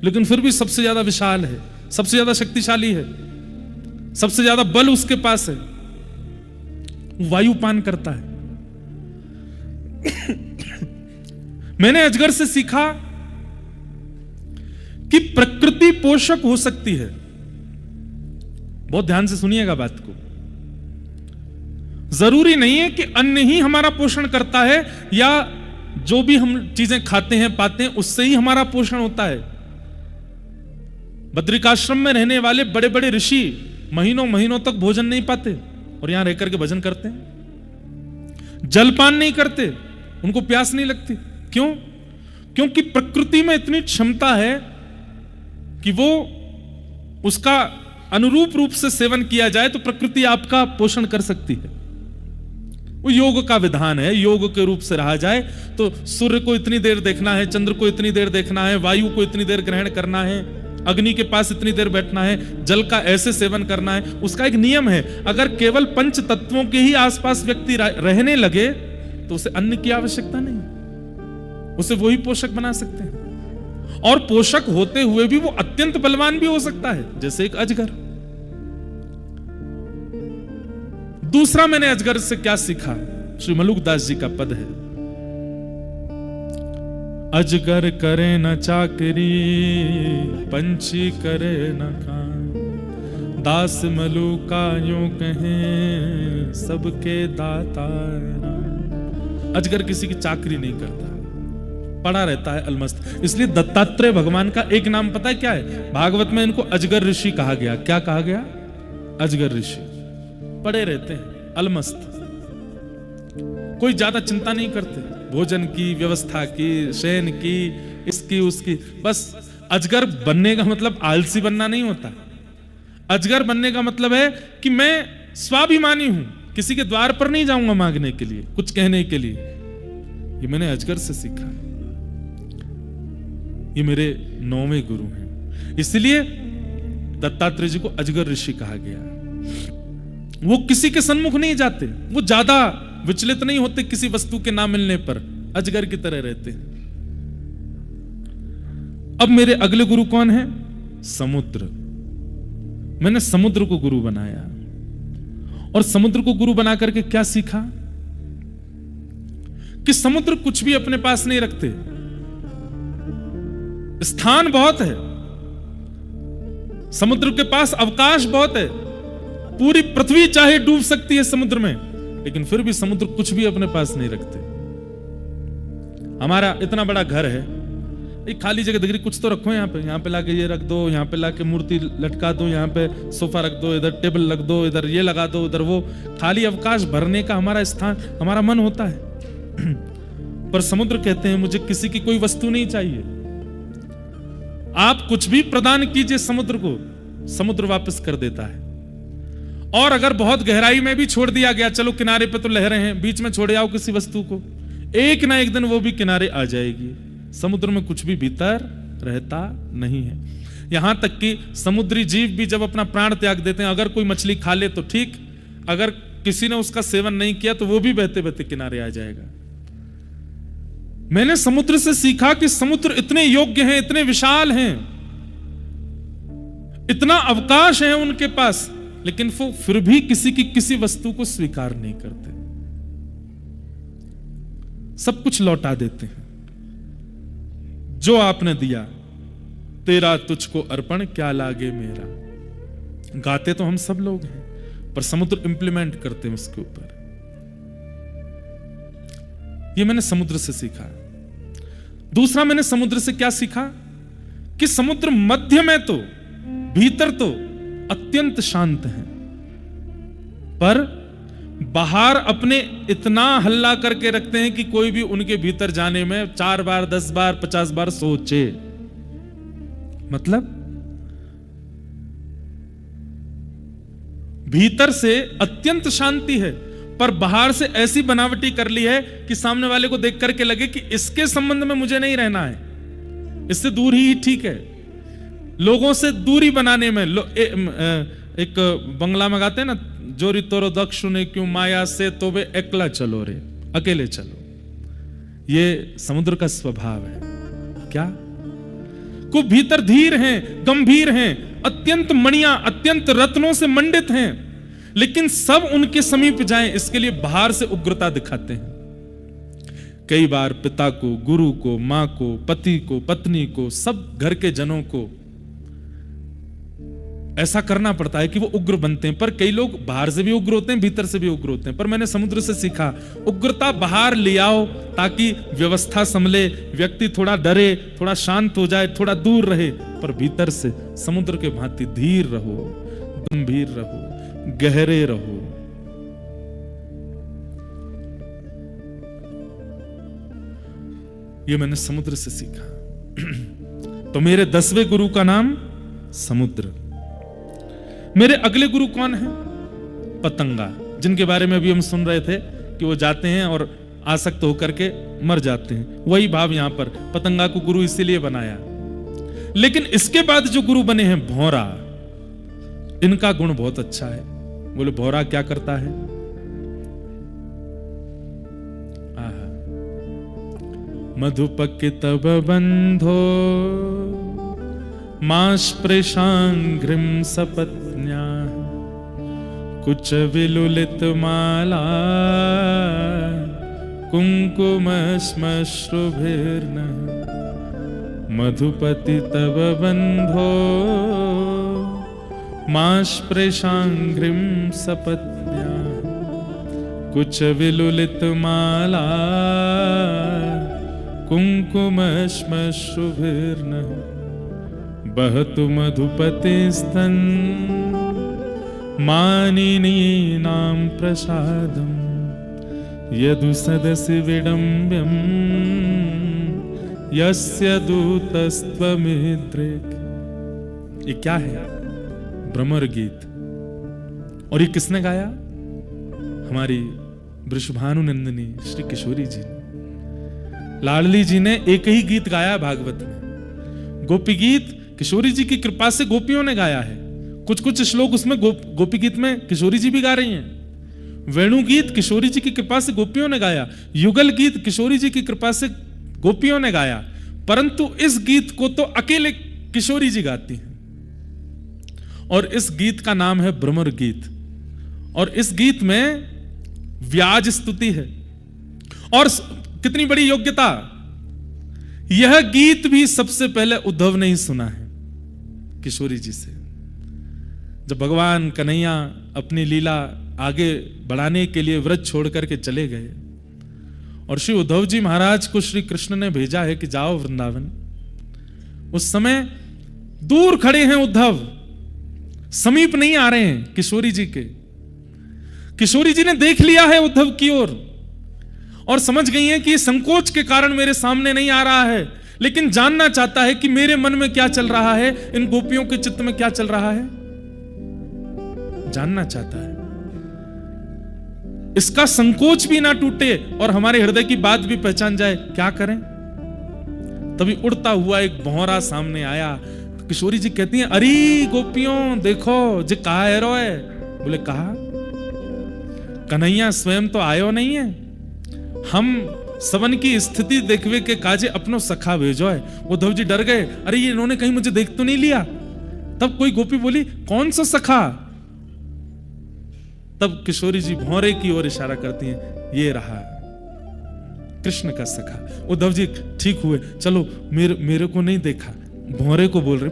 लेकिन फिर भी सबसे ज्यादा विशाल है, सबसे ज्यादा शक्तिशाली है, सबसे ज्यादा बल उसके पास है, वायुपान करता है। मैंने अजगर से सीखा कि प्रकृति पोषक हो सकती है। बहुत ध्यान से सुनिएगा बात को। जरूरी नहीं है कि अन्न ही हमारा पोषण करता है, या जो भी हम चीजें खाते हैं पाते हैं उससे ही हमारा पोषण होता है। बद्रिकाश्रम में रहने वाले बड़े बड़े ऋषि महीनों महीनों तक भोजन नहीं पाते और यहां रह करके भजन करते हैं। जलपान नहीं करते, उनको प्यास नहीं लगती। क्यों? क्योंकि प्रकृति में इतनी क्षमता है कि वो उसका अनुरूप रूप से सेवन किया जाए तो प्रकृति आपका पोषण कर सकती है। वो योग का विधान है। योग के रूप से रहा जाए तो सूर्य को इतनी देर देखना है, चंद्र को इतनी देर देखना है, वायु को इतनी देर ग्रहण करना है, अग्नि के पास इतनी देर बैठना है, जल का ऐसे सेवन करना है, उसका एक नियम है। अगर केवल पंच तत्वों के ही आसपास व्यक्ति रहने लगे तो उसे अन्न की आवश्यकता नहीं, उसे वही पोषक बना सकते हैं। और पोषक होते हुए भी वो अत्यंत बलवान भी हो सकता है, जैसे एक अजगर। दूसरा मैंने अजगर से क्या सीखा, श्री मलुकदास जी का पद है, अजगर करे न चाकरी, पंछी करे न काम, दास मलुका यूं कहें सबके दाता। अजगर किसी की चाकरी नहीं करता, पड़ा रहता है अलमस्त। इसलिए दत्तात्रेय भगवान का एक नाम पता है क्या है? भागवत में इनको अजगर ऋषि कहा गया। क्या कहा गया? अजगर ऋषि। पड़े रहते हैं अलमस्त, कोई ज्यादा चिंता नहीं करते भोजन की, व्यवस्था की, शयन की, इसकी उसकी। बस अजगर बनने का मतलब आलसी बनना नहीं होता। अजगर बनने का मतलब है कि मैं स्वाभिमानी हूं, किसी के द्वार पर नहीं जाऊंगा मांगने के लिए, कुछ कहने के लिए। ये मैंने अजगर से सीखा। ये मेरे 9वें गुरु हैं, इसलिए दत्तात्रेय जी को अजगर ऋषि कहा गया। वो किसी के सन्मुख नहीं जाते, वो ज्यादा विचलित नहीं होते किसी वस्तु के ना मिलने पर, अजगर की तरह रहते हैं। अब मेरे अगले गुरु कौन है? समुद्र। मैंने समुद्र को गुरु बनाया और समुद्र को गुरु बना करके क्या सीखा कि समुद्र कुछ भी अपने पास नहीं रखते, स्थान बहुत है, समुद्र के पास अवकाश बहुत है, पूरी पृथ्वी चाहे डूब सकती है समुद्र में, लेकिन फिर भी समुद्र कुछ भी अपने पास नहीं रखते। हमारा इतना बड़ा घर है, एक खाली जगह दिख रही, कुछ तो रखो यहाँ पे लाके ये रख दो, यहाँ पे लाके मूर्ति लटका दो, यहाँ पे सोफा रख दो, इधर टेबल रख दो, इधर ये लगा दो, इधर वो। खाली अवकाश भरने का हमारा स्थान, हमारा मन होता है। पर समुद्र कहते हैं मुझे किसी की कोई वस्तु नहीं चाहिए, आप कुछ भी प्रदान कीजिए समुद्र को, समुद्र वापस कर देता है। और अगर बहुत गहराई में भी छोड़ दिया गया, चलो किनारे पे तो लहरें हैं, बीच में छोड़े आओ किसी वस्तु को, एक ना एक दिन वो भी किनारे आ जाएगी। समुद्र में कुछ भी भीतर रहता नहीं है। यहां तक कि समुद्री जीव भी जब अपना प्राण त्याग देते हैं, अगर कोई मछली खा ले तो ठीक, अगर किसी ने उसका सेवन नहीं किया तो वो भी बहते बहते किनारे आ जाएगा। मैंने समुद्र से सीखा कि समुद्र इतने योग्य हैं, इतने विशाल हैं, इतना अवकाश है उनके पास, लेकिन वो फिर भी किसी की किसी वस्तु को स्वीकार नहीं करते, सब कुछ लौटा देते हैं। जो आपने दिया तेरा तुझको अर्पण, क्या लागे मेरा। गाते तो हम सब लोग हैं, पर समुद्र इंप्लीमेंट करते हैं उसके ऊपर। ये मैंने समुद्र से सीखा। दूसरा मैंने समुद्र से क्या सीखा कि समुद्र मध्य में तो, भीतर तो अत्यंत शांत है, पर बाहर अपने इतना हल्ला करके रखते हैं कि कोई भी उनके भीतर जाने में 4 बार 10 बार 50 बार सोचे। मतलब भीतर से अत्यंत शांति है, पर बाहर से ऐसी बनावटी कर ली है कि सामने वाले को देख करके लगे कि इसके संबंध में मुझे नहीं रहना है, इससे दूर ही ठीक है। लोगों से दूरी बनाने में एक बंगला में गाते हैं ना, जोरी तोरो दक्ष ने क्यों माया से तो वे एकला चलो रे, अकेले चलो। ये समुद्र का स्वभाव है। क्या को भीतर धीर हैं, गंभीर हैं, अत्यंत मणियां, अत्यंत रत्नों से मंडित हैं, लेकिन सब उनके समीप जाएं इसके लिए बाहर से उग्रता दिखाते हैं। कई बार पिता को, गुरु को, मां को, पति को, पत्नी को, सब घर के जनों को ऐसा करना पड़ता है कि वो उग्र बनते हैं। पर कई लोग बाहर से भी उग्र होते हैं, भीतर से भी उग्र होते हैं। पर मैंने समुद्र से सीखा, उग्रता बाहर ले आओ ताकि व्यवस्था संभले, व्यक्ति थोड़ा डरे, थोड़ा शांत हो जाए, थोड़ा दूर रहे, पर भीतर से समुद्र के भांति धीर रहो, गंभीर रहो, गहरे रहो। ये मैंने समुद्र से सीखा। तो मेरे 10वें गुरु का नाम समुद्र। मेरे अगले गुरु कौन है? पतंगा, जिनके बारे में अभी हम सुन रहे थे कि वो जाते हैं और आसक्त होकर के मर जाते हैं। वही भाव यहां पर, पतंगा को गुरु इसीलिए बनाया। लेकिन इसके बाद जो गुरु बने हैं भौरा, इनका गुण बहुत अच्छा है। बोले भौरा क्या करता है? मधुपकितव बंधो मास्पृशांघ्रिं सपत्न्या कुच विलुलित माला कुंकुमश्मश्रुभिर्न मधुपति तव बंधो मास्पृशांघ्रिं सपत्न्या कुच विलुलित माला कुंकुमश्मश्रुभिर्न बहतु मधुपतिस्तन मानिनीनां प्रसादं यदु सदसि विडम्ब्यं यस्य दूतस्त्वमिद्रेक। ये क्या है? भ्रमर गीत। और ये किसने गाया? हमारी वृषभानु नंदिनी श्री किशोरी जी ने। लाडली जी ने एक ही गीत गाया भागवत में। गोपी गीत किशोरी जी की कृपा से गोपियों ने गाया है। कुछ कुछ श्लोक उसमें गोपी गीत में किशोरी जी भी गा रही हैं। वेणु गीत किशोरी जी की कृपा से गोपियों ने गाया। युगल गीत किशोरी जी की कृपा से गोपियों ने गाया। परंतु इस गीत को तो अकेले किशोरी जी गाती हैं। और इस गीत का नाम है भ्रमर गीत। और इस गीत में व्याज स्तुति है। और कितनी बड़ी योग्यता! यह गीत भी सबसे पहले उद्धव ने ही सुना है किशोरी जी से। जब भगवान कन्हैया अपनी लीला आगे बढ़ाने के लिए व्रत छोड़ करके चले गए और श्री उद्धव जी महाराज को श्री कृष्ण ने भेजा है कि जाओ वृंदावन। उस समय दूर खड़े हैं उद्धव, समीप नहीं आ रहे हैं किशोरी जी के। किशोरी जी ने देख लिया है उद्धव की ओर और समझ गई हैं कि संकोच के कारण मेरे सामने नहीं आ रहा है, लेकिन जानना चाहता है कि मेरे मन में क्या चल रहा है, इन गोपियों के चित्त में क्या चल रहा है, जानना चाहता है। इसका संकोच भी ना टूटे और हमारे हृदय की बात भी पहचान जाए। क्या करें? तभी उड़ता हुआ एक भौरा सामने आया। तो किशोरी जी कहती हैं, अरे गोपियों देखो जे कहा है रोए। बोले कहा? कन्हैया स्वयं तो आयो नहीं है, हम सबन की स्थिति देखवे के काजे अपनो सखा भेजो है। उद्धव जी डर गए, अरे ये इन्होंने कहीं मुझे देख तो नहीं लिया। तब कोई गोपी बोली, कौन सा सखा? तब किशोरी जी भौरे की ओर इशारा करती हैं, ये रहा कृष्ण का सखा। उद्धव जी ठीक हुए, चलो मेरे को नहीं देखा, भौरे को बोल रहे।